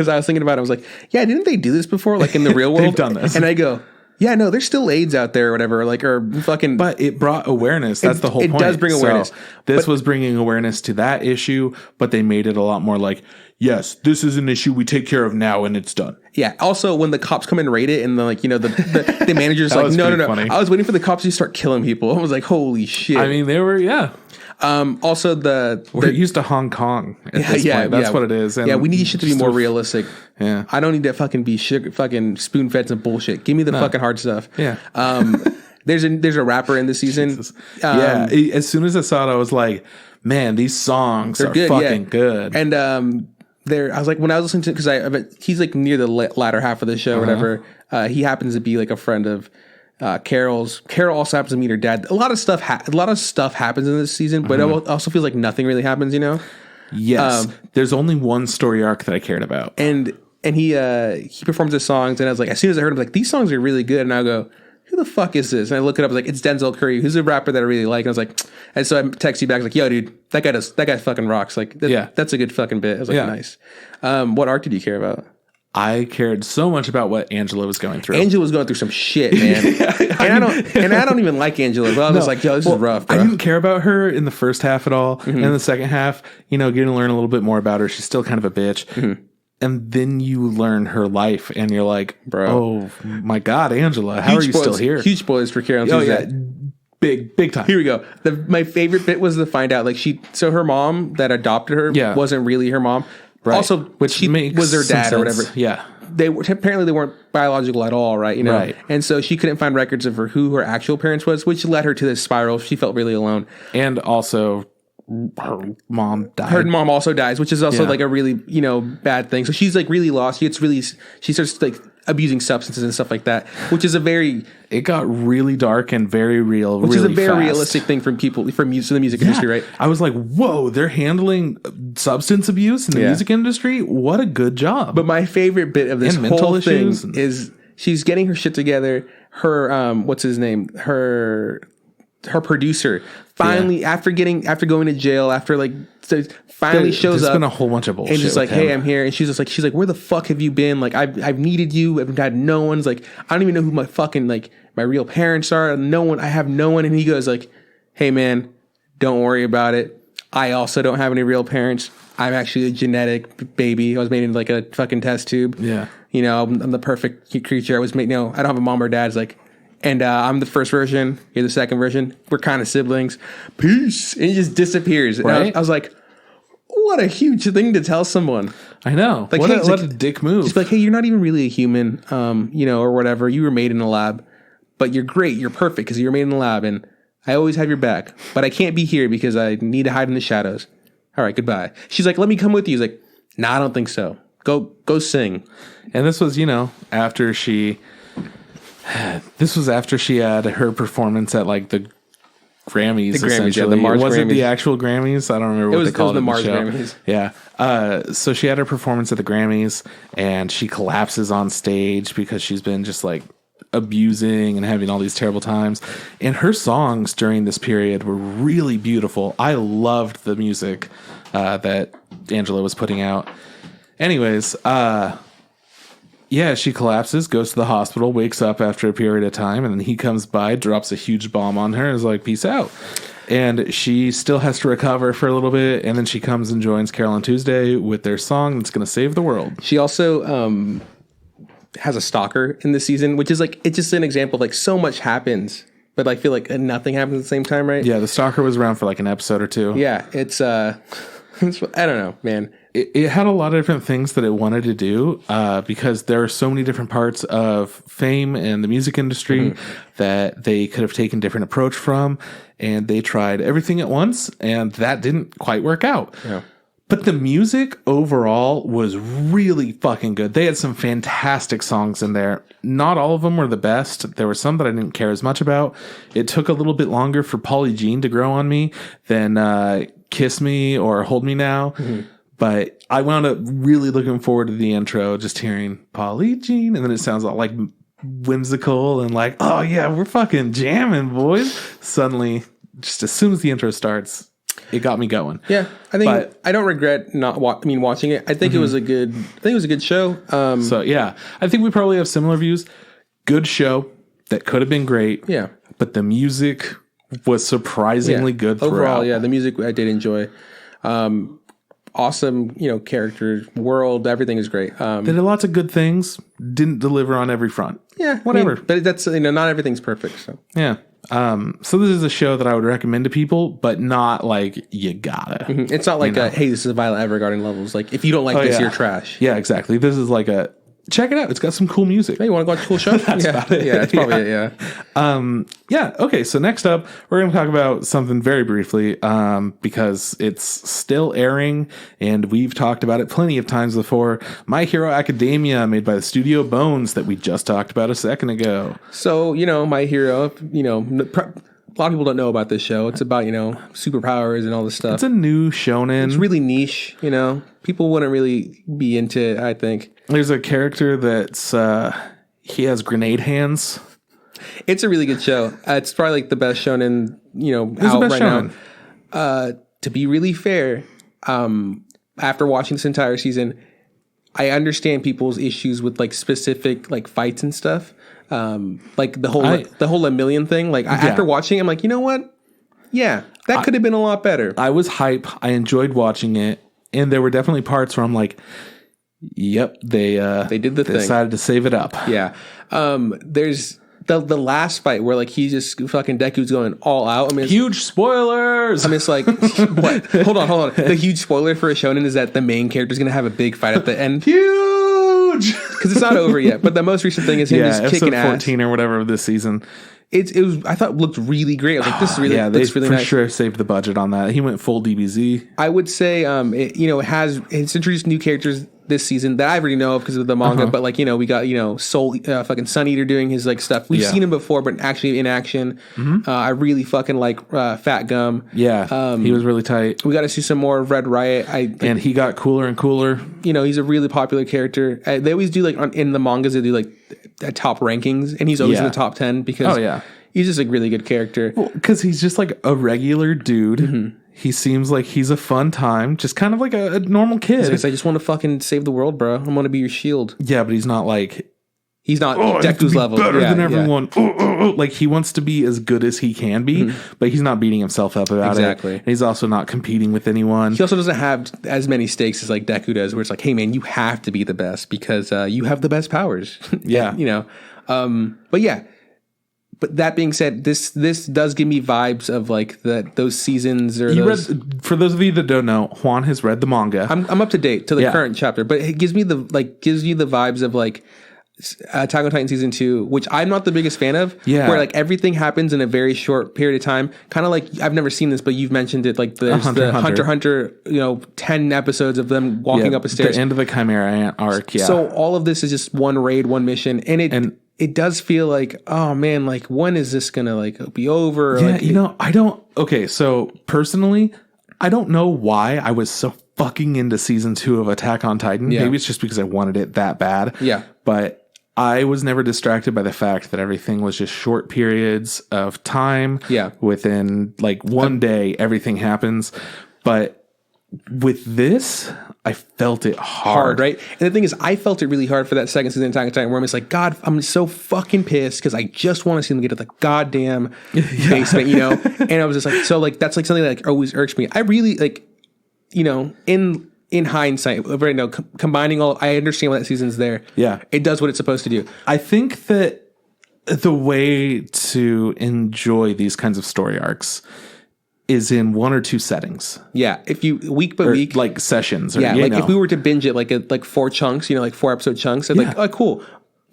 I was thinking about it. I was like, yeah, didn't they do this before? Like in the real world? They've done this. And I go, yeah, no, there's still AIDS out there or whatever, like, or fucking. But it brought awareness. That's the whole point. It does bring awareness. So this was bringing awareness to that issue, but they made it a lot more like, yes, this is an issue we take care of now and it's done. Yeah. Also, when the cops come and raid it, and the manager's like, no. Funny. I was waiting for the cops to start killing people. I was like, holy shit. I mean, they were, yeah. Also, we're used to Hong Kong at this point. That's what it is. And we need shit to be more realistic. Yeah. I don't need to fucking be fucking spoon fed some bullshit. Give me the fucking hard stuff. Yeah. There's a rapper in this season. As soon as I saw it, I was like, man, these songs are good, fucking good. And I was like, when I was listening to, because he's like near the latter half of the show or whatever. He happens to be like a friend of Carole's. Carole also happens to meet her dad. A lot of stuff happens in this season, but it also feels like nothing really happens. Yes. There's only one story arc that I cared about, and he performs his songs, and I was like, as soon as I heard him, like, these songs are really good, and I go, who the fuck is this? And I look it up, I was like, it's Denzel Curry, who's a rapper that I really like. And I was like, and so I text you back, I was like, yo, dude, that guy fucking rocks. Like, that's a good fucking bit. I was like, nice. What arc did you care about? I cared so much about what Angela was going through. Angela was going through some shit, man. I don't even like Angela. But I was like, yo, this is rough, bro. I didn't care about her in the first half at all. And in the second half, getting to learn a little bit more about her. She's still kind of a bitch. And then you learn her life, and you're like, bro, oh my God, Angela, how are you still here? Huge spoilers for Carole. Oh, yeah. Big time. Here we go. My favorite bit was to find out, like, so her mom that adopted her wasn't really her mom. Right. Also, which she was her dad or whatever. Yeah. Apparently they weren't biological at all, right? Right. And so she couldn't find records of who her actual parents was, which led her to this spiral. She felt really alone. And also, her mom died. Her mom also dies, which is also like a really, bad thing. So she's like really lost. She starts like abusing substances and stuff like that, which is it got really dark and very real, which really is a very fast. Realistic thing from people, from the music industry, right? I was like, whoa, they're handling substance abuse in the music industry. What a good job. But my favorite bit of this whole thing is she's getting her shit together. Her, what's his name? Her producer finally, after going to jail, finally shows up. There's been a whole bunch of bullshit. And just like, hey, I'm here. And she's like, where the fuck have you been? Like, I've needed you. I've had no one's like, I don't even know who my fucking my real parents are. I have no one. And he goes like, hey man, don't worry about it. I also don't have any real parents. I'm actually a genetic baby. I was made in like a fucking test tube. Yeah. I'm the perfect creature. I was made. No, I don't have a mom or dad. It's like, and I'm the first version. You're the second version. We're kind of siblings. Peace. And he just disappears. Right? I was like, what a huge thing to tell someone. I know. Like, what a dick move. Just like, hey, you're not even really a human, or whatever. You were made in a lab, but you're great. You're perfect because you were made in the lab, and I always have your back. But I can't be here because I need to hide in the shadows. All right, goodbye. She's like, let me come with you. He's like, nah, I don't think so. Go sing. And this was, after she... This was after she had her performance at like the Grammys. The Grammys, yeah, essentially. the Mars Was it Grammys. the actual Grammys? I don't remember what they called it. It was the in Mars show. Grammys. Yeah. So she had her performance at the Grammys, and she collapses on stage because she's been just like abusing and having all these terrible times. And her songs during this period were really beautiful. I loved the music that Angela was putting out. Anyways, yeah, she collapses, goes to the hospital, wakes up after a period of time, and then he comes by, drops a huge bomb on her, and is like, peace out. And she still has to recover for a little bit, and then she comes and joins Carole and Tuesday with their song that's going to save the world. She also has a stalker in this season, which is like, it's just an example of like so much happens, but I feel like nothing happens at the same time, right? Yeah, the stalker was around for like an episode or two. Yeah, it's I don't know, man. It had a lot of different things that it wanted to do because there are so many different parts of fame and the music industry that they could have taken different approach from, and they tried everything at once, and that didn't quite work out. Yeah. But the music overall was really fucking good. They had some fantastic songs in there. Not all of them were the best. There were some that I didn't care as much about. It took a little bit longer for Polly Jean to grow on me than Kiss Me or Hold Me Now. But I wound up really looking forward to the intro, just hearing Polly Jean, and then it sounds all like whimsical and like, oh yeah, we're fucking jamming, boys. Suddenly, just as soon as the intro starts, it got me going. Yeah, I think I don't regret not watching it. I think it was a good. I think it was a good show. So yeah, I think we probably have similar views. Good show that could have been great. Yeah, but the music was surprisingly good throughout. Overall, yeah, the music I did enjoy. Awesome, character, world, everything is great. They did lots of good things. Didn't deliver on every front. Yeah, whatever. But that's not everything's perfect. So yeah. So this is a show that I would recommend to people, but not like you gotta. It's not like hey, this is Violet Evergarden levels. Like if you don't like this, you're trash. Yeah, exactly. This is like a check it out. It's got some cool music. Hey, you want to watch a cool show? That's about it. Yeah, that's probably it. Yeah. Yeah. Okay. So next up, we're going to talk about something very briefly, because it's still airing and we've talked about it plenty of times before. My Hero Academia, made by the studio Bones, that we just talked about a second ago. So, My Hero, a lot of people don't know about this show. It's about, superpowers and all this stuff. It's a new shonen. It's really niche, People wouldn't really be into it, I think. There's a character that's, he has grenade hands. It's a really good show. It's probably like the best shonen, out right shonen? Now. To be really fair, after watching this entire season, I understand people's issues with like specific like fights and stuff. Like the whole a million thing. Like after watching, I'm like, you know what? Yeah, that could have been a lot better. I was hype. I enjoyed watching it, and there were definitely parts where I'm like, yep, they did the thing. Decided to save it up. Yeah. There's the last fight where like he just fucking Deku's going all out. I mean, huge spoilers. I mean, it's like what? Hold on. The huge spoiler for a shonen is that the main character's gonna have a big fight at the end. Huge, because it's not over yet. But the most recent thing is him just kicking ass. 14 or whatever of this season. It was, I thought, looked really great. I was like, this is really, they really for nice. sure saved the budget on that. He went full DBZ. I would say, it's introduced new characters this season that I already know of because of the manga. But like, we got, Soul, fucking Sun Eater doing his like stuff. We've seen him before, but actually in action. I really fucking like Fat Gum. Yeah, he was really tight. We got to see some more of Red Riot. And he got cooler and cooler. He's a really popular character. They always do like in the mangas, they do like top rankings, and he's always in the top 10 because he's just a really good character. Well, because he's just like a regular dude. He seems like he's a fun time, just kind of like a normal kid. I just want to fucking save the world, bro. I'm going to be your shield. Yeah, but he's not like... He's not Deku's level. Better than everyone. Like, he wants to be as good as he can be, but he's not beating himself up about it. Exactly. And he's also not competing with anyone. He also doesn't have as many stakes as like Deku does, where it's like, hey, man, you have to be the best because you have the best powers. Yeah. But yeah. But that being said, this does give me vibes of like those seasons or for those of you that don't know, Juan has read the manga. I'm up to date to the current chapter, but it gives me the vibes of like Attack on Titan season 2, which I'm not the biggest fan of. Yeah. Where like everything happens in a very short period of time. Kind of like, I've never seen this, but you've mentioned it. Like the Hunter, 10 episodes of them walking up a stairs. The end of the Chimera arc. Yeah. So all of this is just one raid, one mission. And it does feel like, oh man, like when is this going to like be over? Okay. So personally, I don't know why I was so fucking into season 2 of Attack on Titan. Yeah. Maybe it's just because I wanted it that bad. Yeah. But I was never distracted by the fact that everything was just short periods of time. Yeah. Within like one day, everything happens. But with this, I felt it hard. Right? And the thing is, I felt it really hard for that second season of Attack on Titan where I'm just like, God, I'm so fucking pissed because I just want to see them get to the goddamn basement, And I was just like, so like, that's like something that like always irks me. I really like, in hindsight, right now, combining all, I understand why that season's there. Yeah. It does what it's supposed to do. I think that the way to enjoy these kinds of story arcs is in one or two settings. Yeah. If you week by week, like sessions. Or, if we were to binge it like 4 chunks, like 4 episode chunks, I'd like, oh, cool.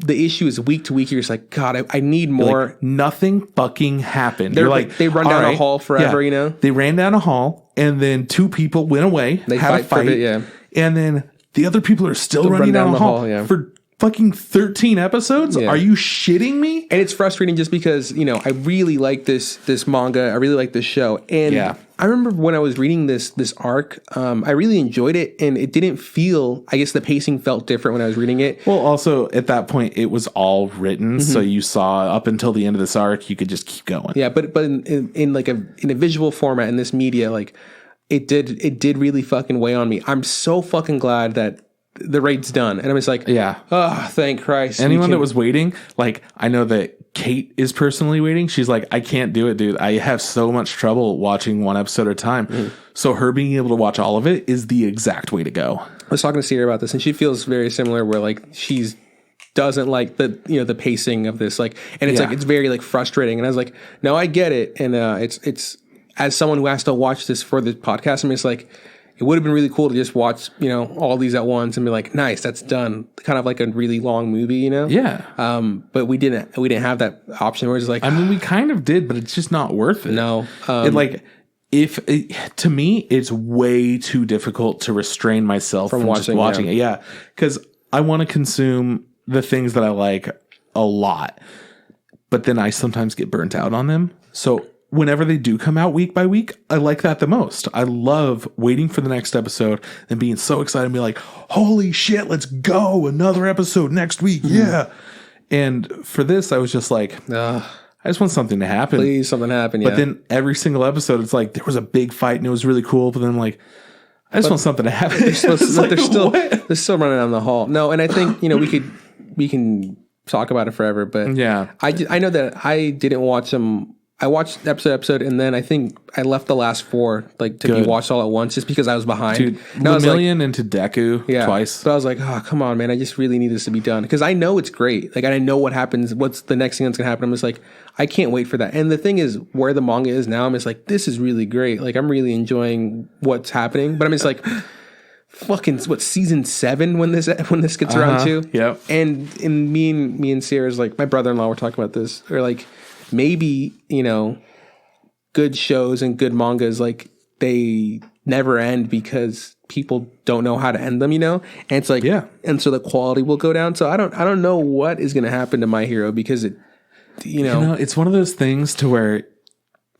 The issue is week to week, you're just like, God, I need more. Like, nothing fucking happened. You're like, they run down a hall forever, They ran down a hall, and then 2 people went away, they had a fight, and then the other people are still running down the hall for fucking 13 episodes. Are you shitting me? And it's frustrating just because I really like this manga, I really like this show, and I remember when I was reading this arc, I really enjoyed it, and it didn't feel, I guess the pacing felt different when I was reading it. Well, also at that point it was all written, so you saw up until the end of this arc, you could just keep going. Yeah, but in like in a visual format in this media, like it did really fucking weigh on me. I'm so fucking glad that the raid's done, and I'm just like, oh, thank Christ. Anyone that was waiting, like, I know that Kate is personally waiting. She's like, I can't do it, dude. I have so much trouble watching one episode at a time. So her being able to watch all of it is the exact way to go. I was talking to Sierra about this, and she feels very similar, where like she's doesn't like the pacing of this, like, and it's like it's very like frustrating. And I was like, no, I get it, and it's as someone who has to watch this for the podcast, I'm just like, it would have been really cool to just watch, all these at once and be like, nice, that's done. Kind of like a really long movie, Yeah. But we didn't have that option where it's like, I mean, we kind of did, but it's just not worth it. No. To me, it's way too difficult to restrain myself from watching it. Yeah. Because I want to consume the things that I like a lot, but then I sometimes get burnt out on them. So whenever they do come out week by week, I like that the most. I love waiting for the next episode and being so excited and be like, holy shit, let's go. Another episode next week. Yeah. And for this, I was just like, I just want something to happen. Please, something happen. But then every single episode, it's like, there was a big fight and it was really cool. But then I'm like, I just want something to happen. They're still running down the hall. No. And I think, we can talk about it forever, but I know that I didn't watch them. I watched episode, and then I think I left the last 4 like to be watched all at once, just because I was behind. Dude, Lemillion into Deku twice. But I was like, oh, come on, man! I just really need this to be done, because I know it's great. Like, I know what happens. What's the next thing that's gonna happen? I'm just like, I can't wait for that. And the thing is, where the manga is now, I'm just like, this is really great. Like, I'm really enjoying what's happening. But I'm just like, fucking season 7 when this gets around to. Yep. And me and Sierra's, like, my brother-in-law were talking about this, or like, maybe, good shows and good mangas, like, they never end because people don't know how to end them, and it's like, and so the quality will go down. So I don't know what is going to happen to My Hero, because it, it's one of those things to where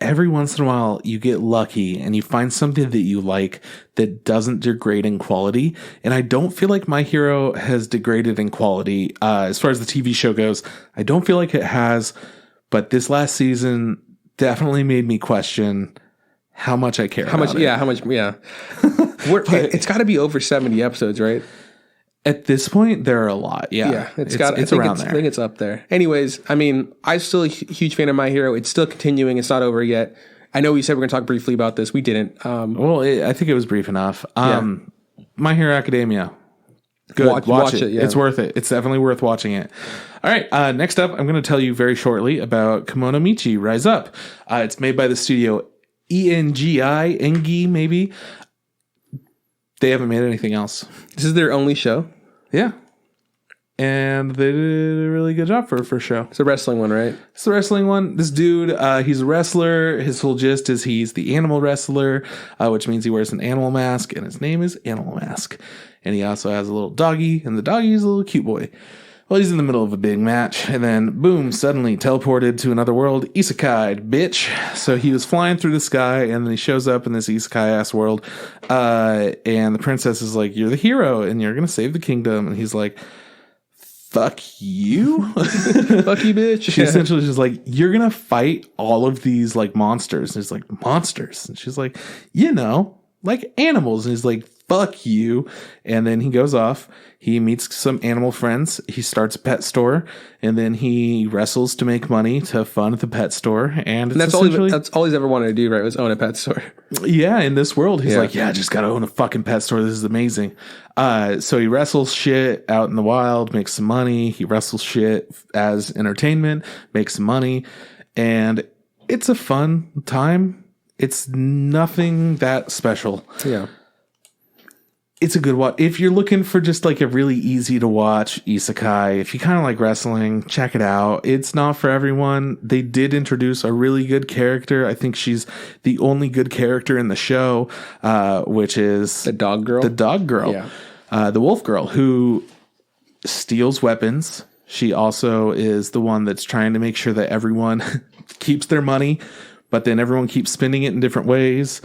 every once in a while you get lucky and you find something that you like that doesn't degrade in quality. And I don't feel like My Hero has degraded in quality. As far as the TV show goes, I don't feel like it has. But this last season definitely made me question how much I care about it. Yeah, how much, yeah. It's got to be over 70 episodes, right? At this point, there are a lot. Yeah. Yeah, it's around there. I think it's up there. Anyways, I mean, I'm still a huge fan of My Hero. It's still continuing. It's not over yet. I know we said we're going to talk briefly about this. We didn't. I think it was brief enough. My Hero Academia. Good. Watch it. Yeah. It's worth it. It's definitely worth watching it. All right. Next up, I'm going to tell you very shortly about Kemono Michi, Rise Up. It's made by the studio ENGI, maybe. They haven't made anything else. This is their only show? Yeah. and they did a really good job for a first show. It's a wrestling one, right? It's the wrestling one. This dude, he's a wrestler. His whole gist is he's the animal wrestler, which means he wears an animal mask, and his name is Animal Mask. And he also has a little doggy, and the doggy is a little cute boy. Well, he's in the middle of a big match, and then, boom, suddenly teleported to another world, isekai'd, bitch. So he was flying through the sky, and then he shows up in this isekai-ass world, and the princess is like, you're the hero, and you're going to save the kingdom. And he's like, fuck you? Fuck you, bitch. She's essentially just like, you're going to fight all of these, like, monsters. And he's like, monsters? And she's like, like animals. And he's like, fuck you. And then he goes off. He meets some animal friends. He starts a pet store, and then he wrestles to make money to fund the pet store. And that's all he's ever wanted to do, right? Was own a pet store. Yeah, in this world, he's like, I just gotta own a fucking pet store. This is amazing. So he wrestles shit out in the wild, makes some money. He wrestles shit as entertainment, makes some money, and it's a fun time. It's nothing that special. Yeah. It's a good watch. If you're looking for just like a really easy to watch isekai, if you kind of like wrestling, check it out. It's not for everyone. They did introduce a really good character. I think she's the only good character in the show, which is the dog girl. Yeah. The wolf girl who steals weapons. She also is the one that's trying to make sure that everyone keeps their money, but then everyone keeps spending it in different ways.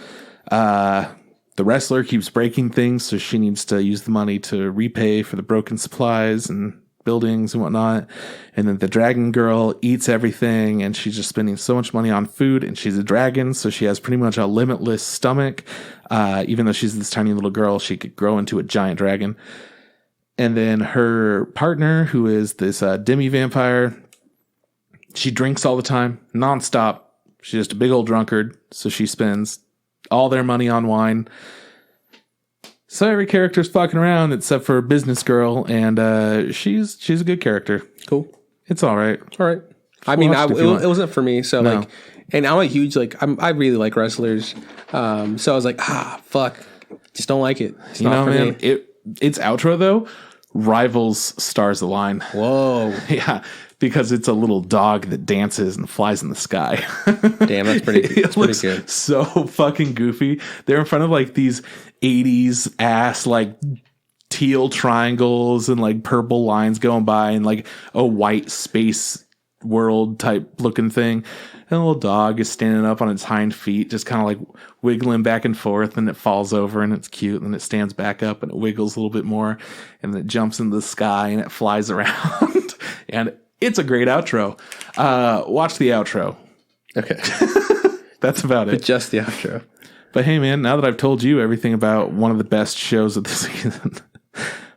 The wrestler keeps breaking things, so she needs to use the money to repay for the broken supplies and buildings and whatnot. And then the dragon girl eats everything, and she's just spending so much money on food, and she's a dragon, so she has pretty much a limitless stomach. Even though she's this tiny little girl, she could grow into a giant dragon. And then her partner, who is this demi-vampire, she drinks all the time, nonstop. She's just a big old drunkard, so she spends all their money on wine. So every character's fucking around except for Business Girl, and she's a good character. Cool. It's all right. All right. I mean, it wasn't for me. So like, and I'm a huge I really like wrestlers. So I was like, fuck, just don't like it. It's not for me. Its outro though rivals Stars Align. Whoa. Yeah. Because it's a little dog that dances and flies in the sky. Damn, that's pretty good. So fucking goofy. They're in front of like these 80s ass like teal triangles and like purple lines going by and like a white space world type looking thing. And a little dog is standing up on its hind feet, just kind of like wiggling back and forth, and it falls over and it's cute. And it stands back up and it wiggles a little bit more, and it jumps into the sky and it flies around. And it's a great outro. Watch the outro. Okay. That's about it. Just the outro. But hey, man, now that I've told you everything about one of the best shows of the season,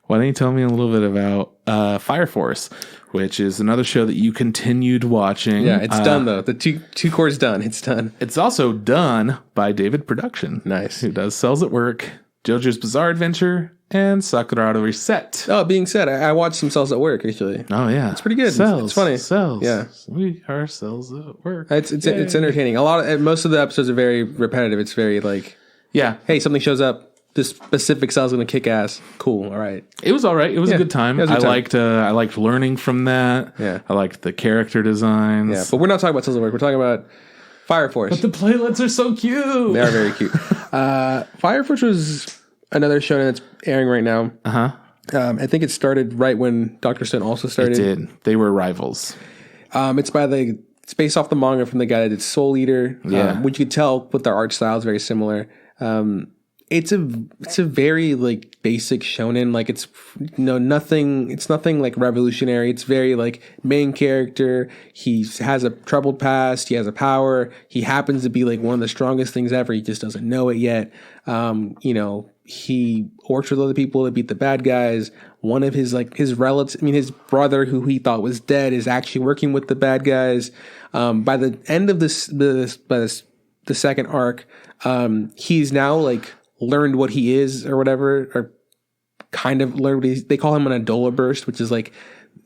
why don't you tell me a little bit about Fire Force, which is another show that you continued watching. Yeah, it's done, though. The two core's done. It's done. It's also done by David Production. Nice. Who does Cells at Work, JoJo's Bizarre Adventure, and Sakurada Reset. Oh, being said, I watched some Cells at Work, actually. Oh, yeah. It's pretty good. Cells, it's funny. Cells. Yeah. We are Cells at Work. It's entertaining. Most of the episodes are very repetitive. It's very like, yeah, hey, something shows up. This specific cell's going to kick ass. Cool. All right. It was all right. It was a good time. I liked learning from that. Yeah. I liked the character designs. Yeah, but we're not talking about Cells at Work. We're talking about Fire Force. But the playlets are so cute. They are very cute. Fire Force was another show that's airing right now. I think it started right when Dr. Stone also started. It did. They were rivals. It's based off the manga from the guy that did Soul Eater. Yeah. Which you could tell with their art style is very similar. It's a very like basic shonen. Like it's nothing like revolutionary. It's very like main character. He has a troubled past. He has a power. He happens to be like one of the strongest things ever. He just doesn't know it yet. He works with other people to beat the bad guys. One of his relatives, his brother who he thought was dead is actually working with the bad guys. By the end of the second arc, he's now like learned what he is or whatever, or kind of learned they call him an Adola burst, which is like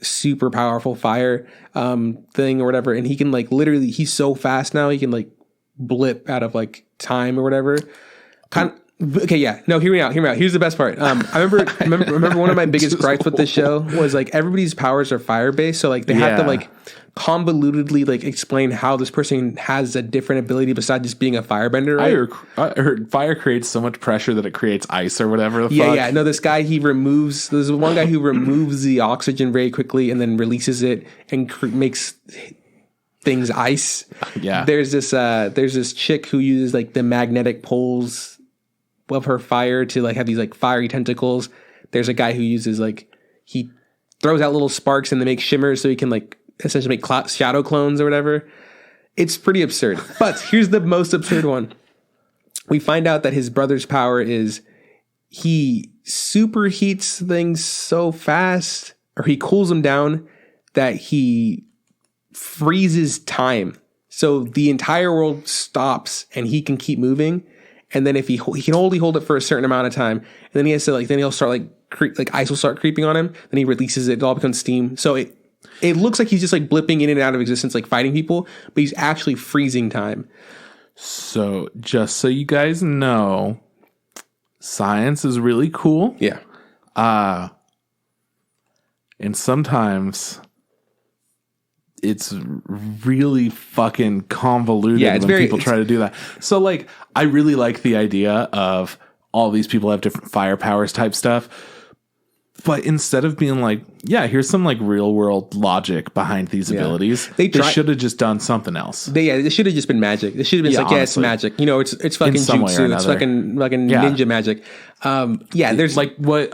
super powerful fire thing or whatever. And he can like literally, he's so fast now, he can like blip out of like time or whatever. Okay, yeah. No, hear me out. Here's the best part. I remember one of my biggest gripes with this show was like everybody's powers are fire based, so like they have to like convolutedly like explain how this person has a different ability besides just being a firebender. Right? I heard fire creates so much pressure that it creates ice or whatever. Yeah. No, this guy there's one guy who removes the oxygen very quickly and then releases it and makes things ice. Yeah. There's this chick who uses like the magnetic poles of her fire to like have these like fiery tentacles. There's a guy who uses like he throws out little sparks and they make shimmers so he can like essentially make shadow clones or whatever. It's pretty absurd. But here's the most absurd one. We find out that his brother's power is he superheats things so fast, or he cools them down, that he freezes time. So the entire world stops and he can keep moving. And then if he can only hold it for a certain amount of time, and then he has to then he'll start like ice will start creeping on him. Then he releases it all becomes steam. So it looks like he's just like blipping in and out of existence, like fighting people, but he's actually freezing time. So just so you guys know, science is really cool. Yeah. And sometimes it's really fucking convoluted when people try to do that. So like, I really like the idea of all these people have different fire powers type stuff. But instead of being like, yeah, here's some like real world logic behind these abilities, they should have just done something else. It should have just been magic. It should have been it's magic. You know, it's fucking jutsu. It's fucking ninja magic. There's like what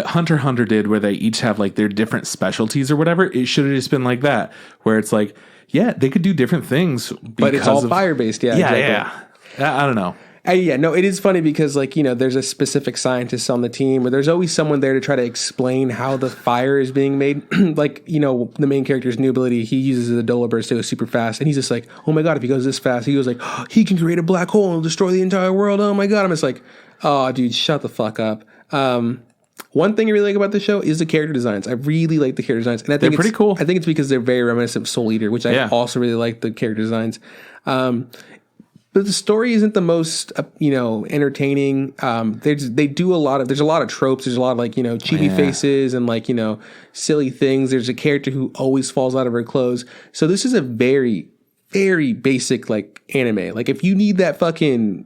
Hunter x Hunter did, where they each have like their different specialties or whatever. It should have just been like that, where it's like, yeah, they could do different things, but it's all fire based. Yeah, exactly. I don't know. It is funny because like, you know, there's a specific scientist on the team, or there's always someone there to try to explain how the fire is being made. Like, you know, the main character's new ability, he uses the Dola burst to go super fast, and he's just like, oh my god, if he goes this fast, he goes like, oh, he can create a black hole and destroy the entire world. Oh my god. I'm just like, oh dude, shut the fuck up. One thing I really like about the show is the character designs. I really like the character designs, and I think they're pretty cool. I think it's because they're very reminiscent of Soul Eater, which I also really like the character designs. But the story isn't the most, entertaining. There's a lot of tropes. There's a lot of like, chibi faces and like, silly things. There's a character who always falls out of her clothes. So this is a very, very basic like anime. Like if you need that fucking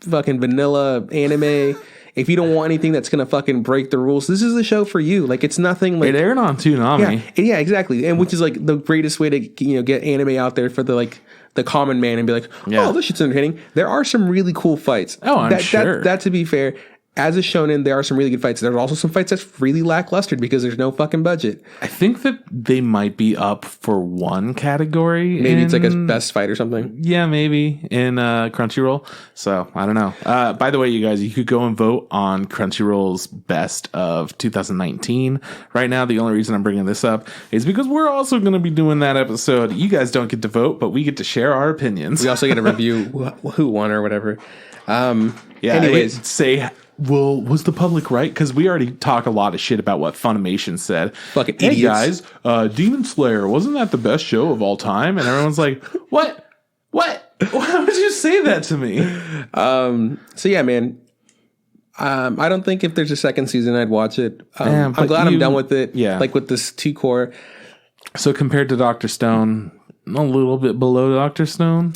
vanilla anime, if you don't want anything that's gonna fucking break the rules, this is the show for you. Like it's nothing like it aired on Toonami. Yeah, exactly. And which is like the greatest way to get anime out there for the common man and be like, oh, this shit's entertaining. There are some really cool fights. Oh, I'm sure. That to be fair, as a shonen, there are some really good fights. There are also some fights that's really lackluster because there's no fucking budget. I think that they might be up for one category. Maybe it's like a best fight or something. Yeah, maybe in Crunchyroll. So I don't know. By the way, you guys, you could go and vote on Crunchyroll's best of 2019. Right now, the only reason I'm bringing this up is because we're also going to be doing that episode. You guys don't get to vote, but we get to share our opinions. We also get to review who won or whatever. Anyways, well, was the public right? Because we already talk a lot of shit about what Funimation said. Fucking hey idiots. Guys, Demon Slayer, wasn't that the best show of all time? And everyone's like, what? Why would you say that to me? So yeah, man. I don't think if there's a second season, I'd watch it. I'm glad I'm done with it. Yeah. Like with this 2 core. So compared to Dr. Stone, a little bit below Dr. Stone?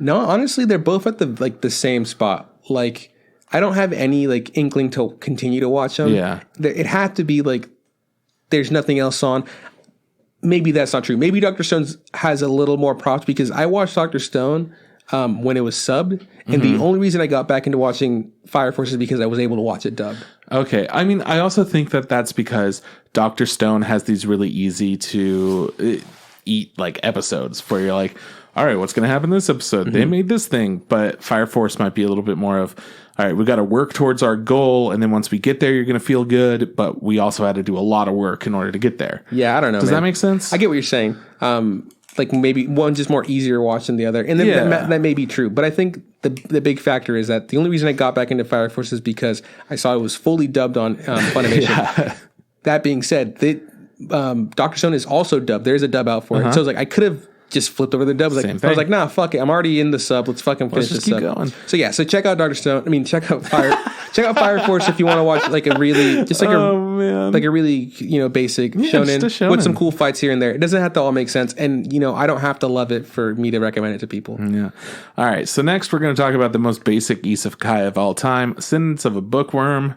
No, honestly, they're both at the same spot. Like, I don't have any like inkling to continue to watch them. Yeah. It had to be like there's nothing else on. Maybe that's not true. Maybe Dr. Stone has a little more props because I watched Dr. Stone when it was subbed. And the only reason I got back into watching Fire Force is because I was able to watch it dubbed. Okay. I mean, I also think that that's because Dr. Stone has these really easy to eat like episodes where you're like, all right, what's going to happen this episode? They made this thing, but Fire Force might be a little bit more of, all right, we got to work towards our goal, and then once we get there, you're going to feel good, but we also had to do a lot of work in order to get there. Yeah, I don't know. Does that make sense? I get what you're saying. Like maybe one's just more easier to watch than the other, and then that may be true. But I think the big factor is that the only reason I got back into Fire Force is because I saw it was fully dubbed on Funimation. That being said, Dr. Stone is also dubbed. There's a dub out for it. So I was like, I could have just flipped over the dub. I was like, nah, fuck it. I'm already in the sub. Let's fucking finish the sub. Going. So yeah, so check out Dr. Stone. I mean, check out Fire Force if you want to watch like a really basic shonen with some cool fights here and there. It doesn't have to all make sense, and I don't have to love it for me to recommend it to people. Yeah. All right. So next we're going to talk about the most basic isekai of all time, Sentence of a Bookworm,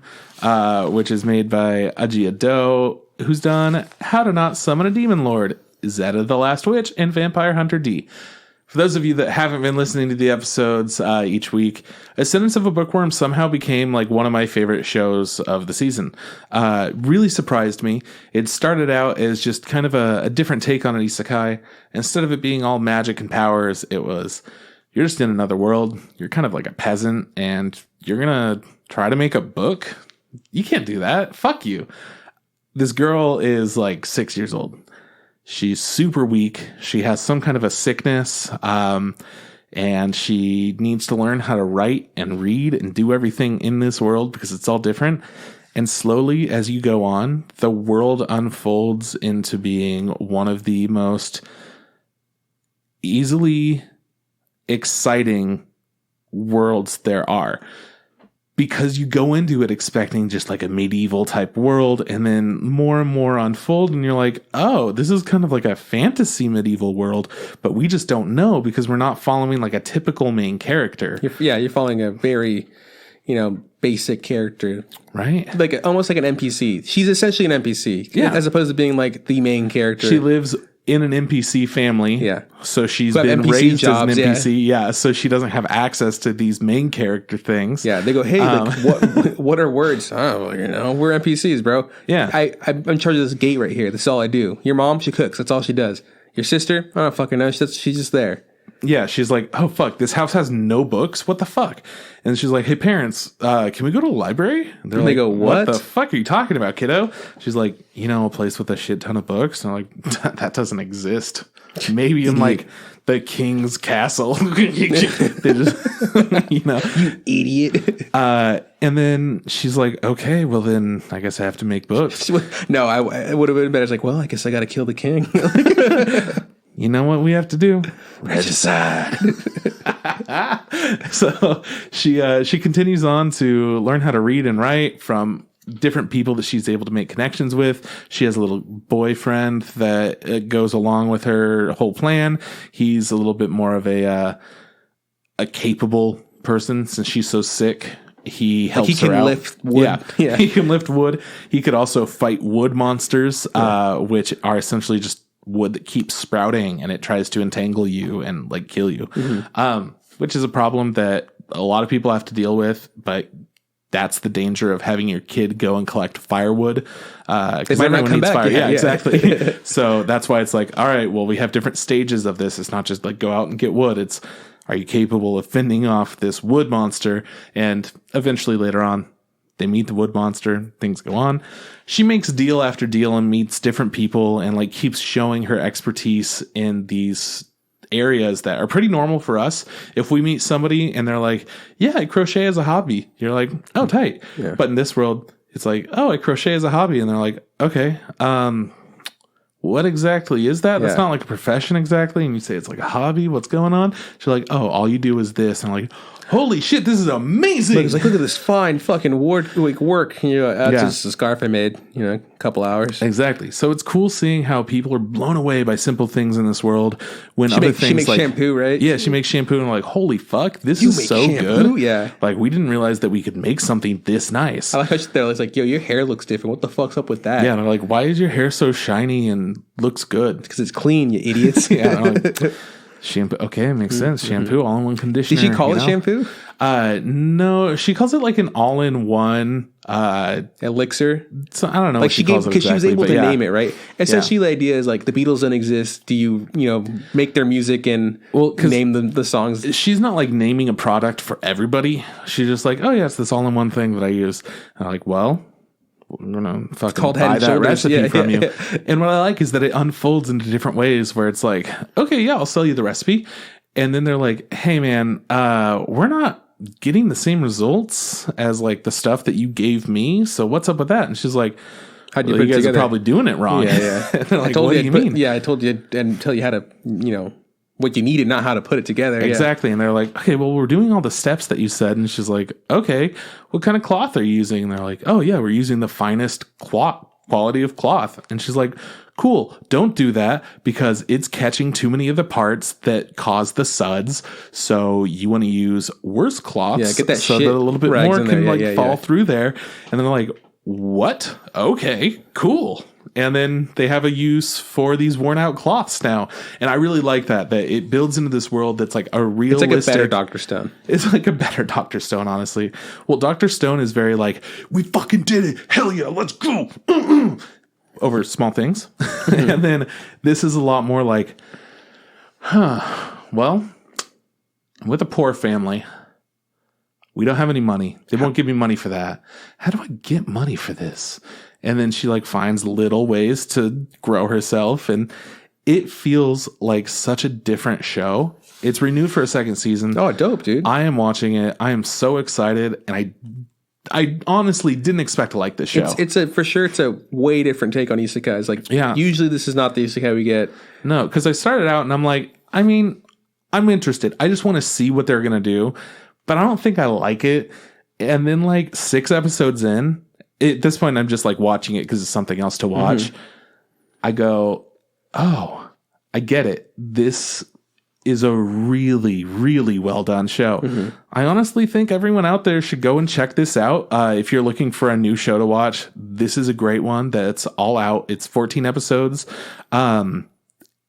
which is made by Aji Ado, who's done How to Not Summon a Demon Lord, Zeta the Last Witch, and Vampire Hunter D. For those of you that haven't been listening to the episodes each week, A Sentence of a Bookworm somehow became like one of my favorite shows of the season. Really surprised me. It started out as just kind of a different take on an isekai. Instead of it being all magic and powers, it was, you're just in another world. You're kind of like a peasant, and you're going to try to make a book? You can't do that. Fuck you. This girl is like 6 years old. She's super weak. She has some kind of a sickness, and she needs to learn how to write and read and do everything in this world because it's all different. And slowly, as you go on, the world unfolds into being one of the most easily exciting worlds there are. Because you go into it expecting just like a medieval type world, and then more and more unfold, and you're like, oh, this is kind of like a fantasy medieval world, but we just don't know because we're not following like a typical main character. You're following a very, basic character. Right. Like almost like an NPC. She's essentially an NPC. Yeah. As opposed to being like the main character. She lives in an NPC family. Yeah. So she's been NPC raised jobs, as an NPC. Yeah. So she doesn't have access to these main character things. Yeah. They go, hey, what are words? Oh, we're NPCs, bro. Yeah. I'm in charge of this gate right here. That's all I do. Your mom, she cooks. That's all she does. Your sister, I don't fucking know. She's just there. Yeah, she's like, oh, fuck, this house has no books? What the fuck? And she's like, hey, parents, can we go to a library? And they go, what the fuck are you talking about, kiddo? She's like, a place with a shit ton of books? And I'm like, that doesn't exist. Maybe in like the king's castle. They just, You idiot. And then she's like, okay, well then I guess I have to make books. No, I would have been better. It's like, well, I guess I got to kill the king. You know what we have to do? Regicide. So she continues on to learn how to read and write from different people that she's able to make connections with. She has a little boyfriend that goes along with her whole plan. He's a little bit more of a capable person since she's so sick. He helps her out. Lift wood. Yeah. He can lift wood. He could also fight wood monsters, which are essentially just wood that keeps sprouting and it tries to entangle you and like kill you, which is a problem that a lot of people have to deal with, but that's the danger of having your kid go and collect firewood, because everyone needs fire. Yeah, exactly. So that's why it's like, all right, well, we have different stages of this. It's not just like go out and get wood. It's, are you capable of fending off this wood monster? And eventually later on, they meet the wood monster, things go on. She makes deal after deal and meets different people and like keeps showing her expertise in these areas that are pretty normal for us. If we meet somebody and they're like, yeah, I crochet as a hobby, you're like, oh, tight. Yeah. But in this world, it's like, oh, I crochet as a hobby. And they're like, okay, what exactly is that? That's not like a profession exactly. And you say it's like a hobby. What's going on? She's like, oh, all you do is this. And I'm like, holy shit, this is amazing. Look at this fine fucking work. And you're like, that's just a scarf I made, a couple hours. Exactly. So it's cool seeing how people are blown away by simple things in this world. When she makes like shampoo, right? Yeah, she makes shampoo, and I'm like, holy fuck, this is so shampoo? Good. Yeah. Like, we didn't realize that we could make something this nice. I like how they're like, yo, your hair looks different. What the fuck's up with that? Yeah, and I'm like, why is your hair so shiny and looks good? Because it's clean, you idiots. Yeah, I'm like, shampoo. Okay, it makes sense. Shampoo, all-in-one conditioner. Did she call it shampoo? No, she calls it like an all-in-one elixir. So I don't know. Like she gave, because she was able to name it, right? Essentially, the idea is like the Beatles don't exist. Do you make their music and name the songs? She's not like naming a product for everybody. She's just like, oh yeah, it's this all-in-one thing that I use. And I'm like, well, fucking buy that recipe from you. And what I like is that it unfolds into different ways where it's like, okay, yeah, I'll sell you the recipe. And then they're like, hey man, we're not getting the same results as like the stuff that you gave me. So what's up with that? And she's like, how'd you put you guys together? Are probably doing it wrong. Yeah. And they're like, what do you mean? I told you and tell you how to, what you needed, not how to put it together. Exactly. And they're like, okay, well, we're doing all the steps that you said. And she's like, okay, what kind of cloth are you using? And they're like, oh yeah, we're using the finest quality of cloth. And she's like, cool, don't do that because it's catching too many of the parts that cause the suds. So you want to use worse cloths, get that so shit that a little bit more can fall through there. And then they're like, what? Okay, cool. And then they have a use for these worn out cloths now. And I really like that it builds into this world that's like a realistic... It's like a better Dr. Stone. It's like a better Dr. Stone, honestly. Well, Dr. Stone is very like, we fucking did it. Hell yeah, let's go. Over small things. And then this is a lot more like, well, with a poor family, we don't have any money. They won't give me money for that. How do I get money for this? And then she like finds little ways to grow herself. And it feels like such a different show. It's renewed for a second season. Oh, dope, dude. I am watching it. I am so excited. And I honestly didn't expect to like this show. It's a way different take on isekais. Like, usually this is not the isekai we get. No, because I started out and I'm like, I mean, I'm interested. I just want to see what they're going to do. But I don't think I like it. And then like 6 episodes in, at this point, I'm just like watching it because it's something else to watch. Mm-hmm. I go, oh, I get it. This is a really, really well done show. Mm-hmm. I honestly think everyone out there should go and check this out. If you're looking for a new show to watch, this is a great one that's all out. It's 14 episodes.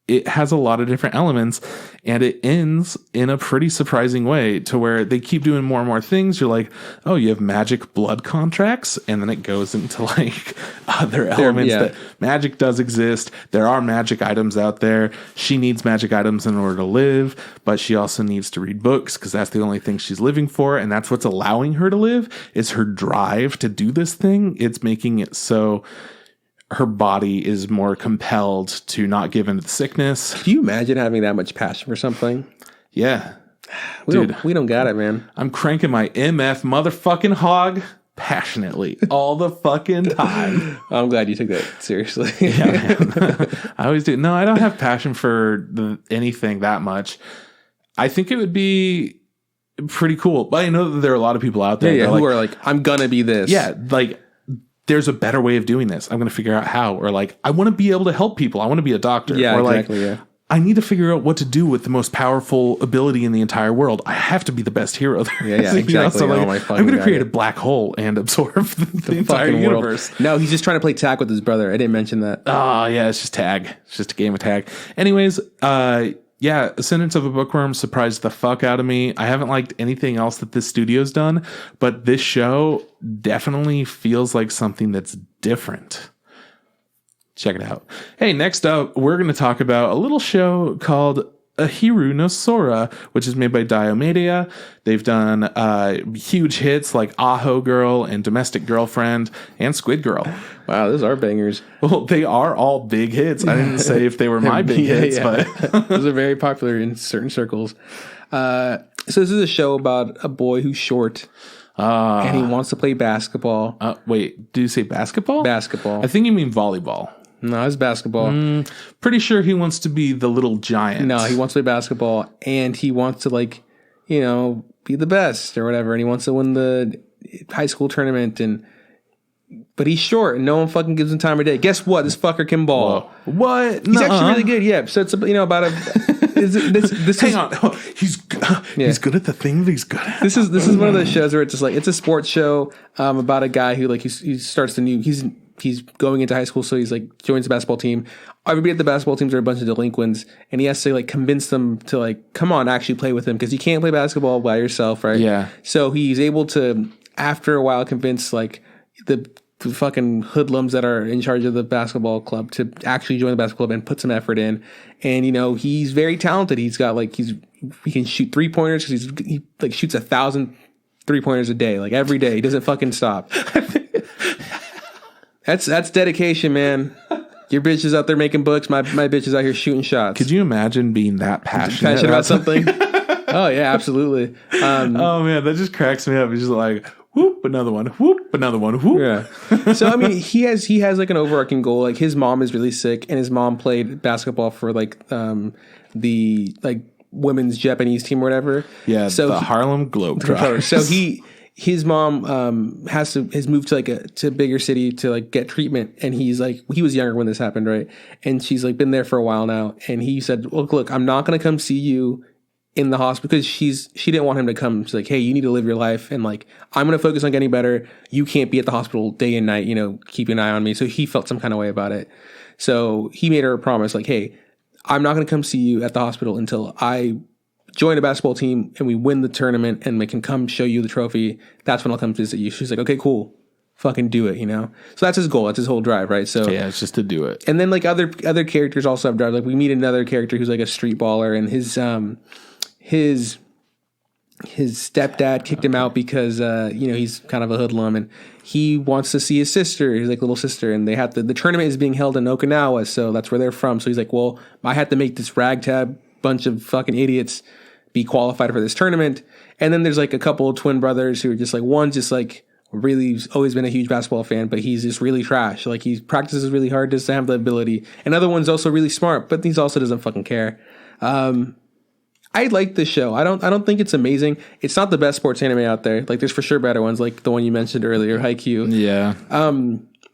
It has a lot of different elements and it ends in a pretty surprising way to where they keep doing more and more things. You're like, oh, you have magic blood contracts. And then it goes into like other elements that magic does exist. There are magic items out there. She needs magic items in order to live, but she also needs to read books because that's the only thing she's living for. And that's what's allowing her to live is her drive to do this thing. It's making it so her body is more compelled to not give in to the sickness. Can you imagine having that much passion for something? Yeah. We don't got it, man. I'm cranking my MF motherfucking hog passionately all the fucking time. I'm glad you took that seriously. Yeah, man. I always do. No, I don't have passion for anything that much. I think it would be pretty cool. But I know that there are a lot of people out there who are like, I'm gonna be this. Yeah, like there's a better way of doing this. I'm going to figure out how. Or like, I want to be able to help people. I want to be a doctor. Yeah, or exactly. Like, I need to figure out what to do with the most powerful ability in the entire world. I have to be the best hero there. Yeah, exactly. So like, I'm going to create a black hole and absorb the entire universe. World. No, he's just trying to play tag with his brother. I didn't mention that. Oh, yeah, it's just tag. It's just a game of tag. Anyways, yeah, Ascendance of a Bookworm surprised the fuck out of me. I haven't liked anything else that this studio's done, but this show definitely feels like something that's different. Check it out. Hey, next up, we're going to talk about a little show called Ahiru no Sora, which is made by Diomedia. They've done huge hits like Aho Girl and Domestic Girlfriend and Squid Girl. Wow, those are bangers. Well, they are all big hits. I didn't say if they were my big hits, but those are very popular in certain circles. So this is a show about a boy who's short and he wants to play basketball. Wait, do you say basketball? Basketball. I think you mean volleyball. No, it's basketball. Pretty sure he wants to be the little giant. No, he wants to play basketball and he wants to be the best or whatever. And he wants to win the high school tournament but he's short and no one fucking gives him time of day. Guess what? This fucker can ball. Whoa. What? He's actually really good. Yeah. So it's about a. Hang on. Oh, he's good at the thing that he's good at. This is one of those shows where it's just like it's a sports show about a guy who like he starts he's going into high school, so he's like joins the basketball team. Everybody at the basketball teams are a bunch of delinquents, and he has to like convince them to like come on, actually play with him because you can't play basketball by yourself, right? Yeah. So he's able to, after a while, convince like the fucking hoodlums that are in charge of the basketball club to actually join the basketball club and put some effort in. And he's very talented. He's got like he can shoot 3-pointers because he like shoots 1,000 3-pointers a day, like every day. He doesn't fucking stop. That's dedication, man. Your bitch is out there making books. My bitch is out here shooting shots. Could you imagine being that passionate about something? Oh yeah, absolutely. Oh man, that just cracks me up. It's just like, whoop, another one, whoop, another one, whoop. Yeah. So I mean, he has like an overarching goal. Like his mom is really sick, and his mom played basketball for like the like women's Japanese team or whatever. Yeah. So the Harlem Globetrotters. So his mom has moved to like to a bigger city to like get treatment, and he was younger when this happened, right? And she's like been there for a while now, and he said, look, I'm not gonna come see you in the hospital because she didn't want him to come. She's like, hey, you need to live your life, and like I'm gonna focus on getting better. You can't be at the hospital day and night, keep an eye on me. So he felt some kind of way about it. So he made her a promise, like, hey, I'm not gonna come see you at the hospital until I join a basketball team and we win the tournament and we can come show you the trophy. That's when I'll come visit you. She's like, okay, cool. Fucking do it, So that's his goal. That's his whole drive, right? So yeah, it's just to do it. And then like other characters also have drive. Like we meet another character who's like a street baller, and his stepdad kicked him out because he's kind of a hoodlum, and he wants to see his sister, his like little sister, and they have the tournament is being held in Okinawa, so that's where they're from. So he's like, well, I had to make this ragtag bunch of fucking idiots be qualified for this tournament. And then there's like a couple of twin brothers who are just like, one's just like really always been a huge basketball fan, but he's just really trash. Like he practices really hard just to have the ability. Another one's also really smart, but he also doesn't fucking care. I like this show. I don't think it's amazing. It's not the best sports anime out there. Like there's for sure better ones, like the one you mentioned earlier, Haikyuu. Yeah.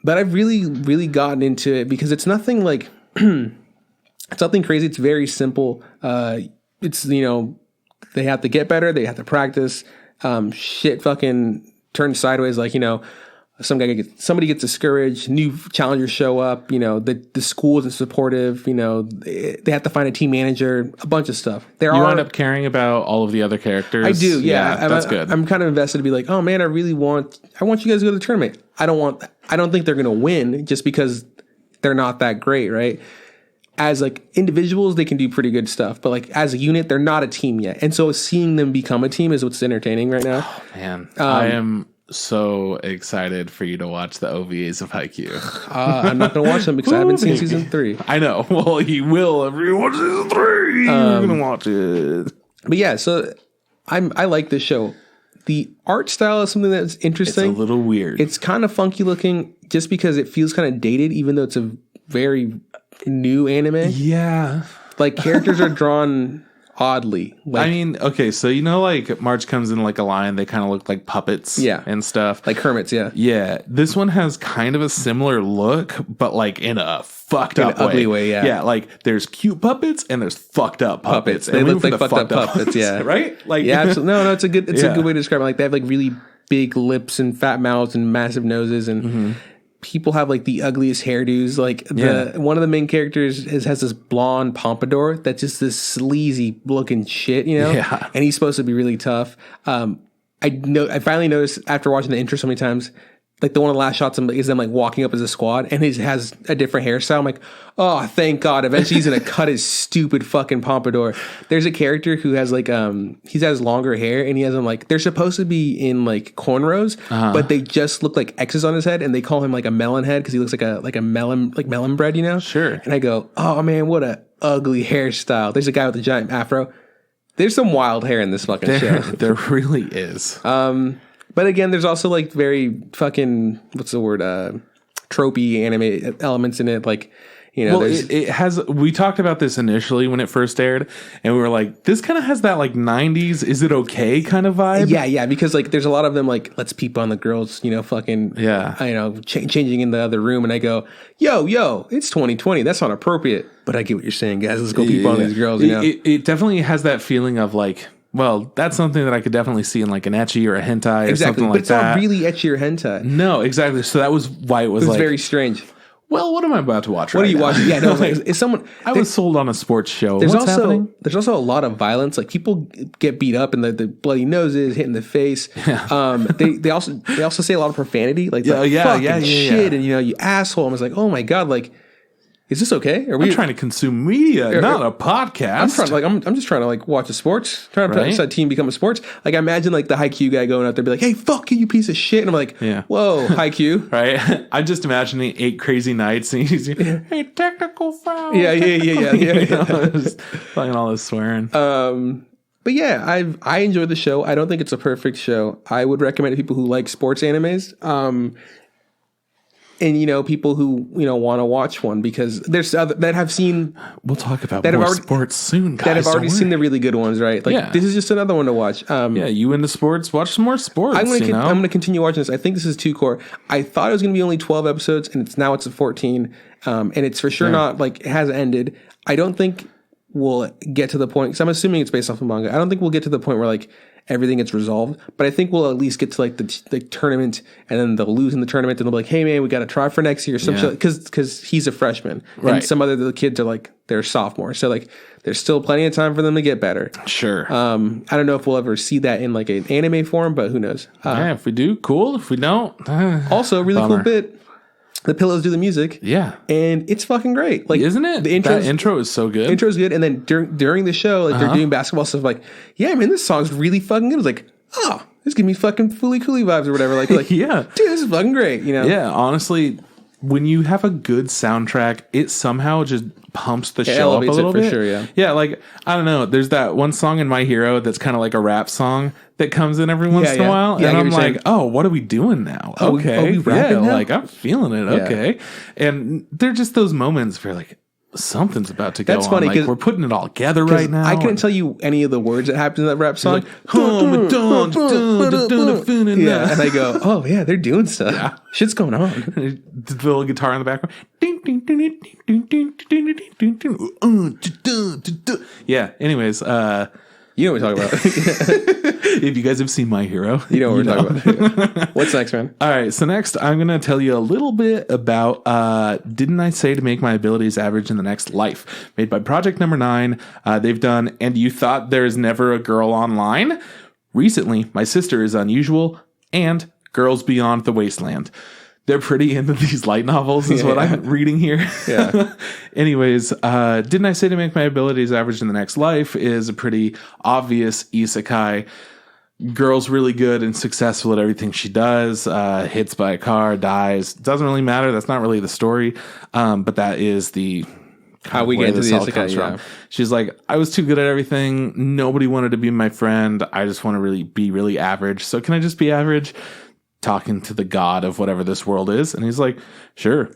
But I've really, really gotten into it because it's nothing like it's nothing crazy. It's very simple. It's they have to get better. They have to practice. Shit fucking turns sideways. Like, somebody gets discouraged. New challengers show up. The school isn't supportive. They have to find a team manager. A bunch of stuff. You end up caring about all of the other characters. I do. Yeah, that's good. I'm kind of invested to be like, oh man, I want you guys to go to the tournament. I don't think they're gonna win just because they're not that great, right? As like individuals, they can do pretty good stuff, but like as a unit, they're not a team yet. And so seeing them become a team is what's entertaining right now. Oh, man, I am so excited for you to watch the OVAs of Haikyuu. I'm not going to watch them because I haven't seen season 3. I know. Well, you will if you watch season 3. You're going to watch it. But yeah, so I like this show. The art style is something that's interesting. It's a little weird. It's kind of funky looking just because it feels kind of dated, even though it's a very new anime. Yeah. Like characters are drawn oddly. Like, I mean, okay, so like March comes in like a lion, they kind of look like puppets and stuff. Like hermits, yeah. Yeah. This one has kind of a similar look, but like in a fucked up way. Ugly way, yeah. Yeah, like there's cute puppets and there's fucked up puppets. They look like fucked up puppets, yeah. Right? Like yeah, absolutely. No, it's a good way to describe it. Like they have like really big lips and fat mouths and massive noses, and people have like the ugliest hairdos. Like one of the main characters has this blonde pompadour that's just this sleazy looking shit, Yeah. And he's supposed to be really tough. I finally noticed after watching the intro so many times, like the one of the last shots is them like walking up as a squad, and he has a different hairstyle. I'm like, oh, thank God. Eventually he's going to cut his stupid fucking pompadour. There's a character who has like, he has longer hair, and he has them like, they're supposed to be in like cornrows, but they just look like X's on his head, and they call him like a melon head because he looks like a melon, like melon bread, Sure. And I go, oh man, what a ugly hairstyle. There's a guy with a giant afro. There's some wild hair in this fucking show. There really is. But again, there's also like very fucking, what's the word, tropey anime elements in it. Like, well, it has, we talked about this initially when it first aired, and we were like, this kind of has that like 90s, is it okay kind of vibe? Yeah, because like there's a lot of them like, let's peep on the girls, fucking, changing in the other room. And I go, yo, it's 2020. That's not appropriate. But I get what you're saying, guys. Let's go peep on these girls, It definitely has that feeling of like, well, that's something that I could definitely see in like an ecchi or a hentai or something like that. But it's not really ecchi or hentai. No, exactly. So that was why it was like... very strange. Well, what am I about to watch What right are you now? watching? Yeah, no, it's someone... I was sold on a sports show. There's What's happening? There's also a lot of violence. Like people get beat up and the bloody noses, hitting the face. Yeah. They also say a lot of profanity. Like, shit, and you asshole. I was like, oh my God, like... Is this okay? I'm trying to consume media, not a podcast. I'm just trying to like watch a sports. Trying to let a team become a sports. Like I imagine like the Haikyuu guy going out there, be like, "Hey, fuck you, piece of shit!" And I'm like, "Whoa, Haikyuu!" Right? I'm just imagining 8 crazy nights, and he's hey, technical foul. Yeah. Just fucking all this swearing. But yeah, I enjoyed the show. I don't think it's a perfect show. I would recommend it to people who like sports animes. And people who want to watch one, because there's other that have seen. We'll talk about more sports soon, guys. That have already seen the really good ones, right? Like this is just another one to watch. You into sports? Watch some more sports. I'm gonna continue watching this. I think this is 2 core. I thought it was gonna be only 12 episodes, and it's 14. And it's for sure not like it hasn't ended. I don't think we'll get to the point, because I'm assuming it's based off of manga. I don't think we'll get to the point where like everything gets resolved, but I think we'll at least get to like the tournament, and then they'll lose in the tournament, and they'll be like, hey man, we got to try for next year, some shit, because he's a freshman, and some other the kids are like they're sophomores, so like there's still plenty of time for them to get better. Sure. I don't know if we'll ever see that in like an anime form, but who knows? If we do, cool. If we don't, also really cool bit. The pillows do the music. Yeah. And it's fucking great. Like, isn't it? The intro is so good. Intro's good. And then during the show, like they're doing basketball stuff, like, yeah, man, this song's really fucking good. I was like, oh, this gives me fucking Fooly Cooly vibes or whatever. Like, yeah. Dude, this is fucking great. Yeah, honestly, when you have a good soundtrack, it somehow just pumps the show up a little bit. For sure, yeah. Yeah, like, I don't know. There's that one song in My Hero that's kind of like a rap song that comes in every once in a while. Yeah, and I'm like, oh, what are we doing now? Okay. Now? Like, I'm feeling it. Okay. And they're just those moments where like, something's about to go on. That's funny, because we're putting it all together right now. I couldn't tell you any of the words that happen in that rap song. And I go, oh yeah, they're doing stuff. Yeah. Shit's going on. The little guitar in the background. Yeah. Anyways, you know what we're talking about. If you guys have seen My Hero, you know what we're talking about. What's next, man? All right, so next I'm going to tell you a little bit about Didn't I Say to Make My Abilities Average in the Next Life, made by Project Number 9. They've done And You Thought There's Never a Girl Online. Recently, My Sister is Unusual, and Girls Beyond the Wasteland. They're pretty into these light novels, is what I'm reading here. Yeah. Anyways, Didn't I Say to Make My Abilities Average in the Next Life is a pretty obvious isekai. Girl's really good and successful at everything she does. Hits by a car, dies. Doesn't really matter. That's not really the story. But that is the how we get into the isekai. Yeah. She's like, I was too good at everything. Nobody wanted to be my friend. I just want to be really average. So can I just be average? Talking to the god of whatever this world is. And he's like, sure,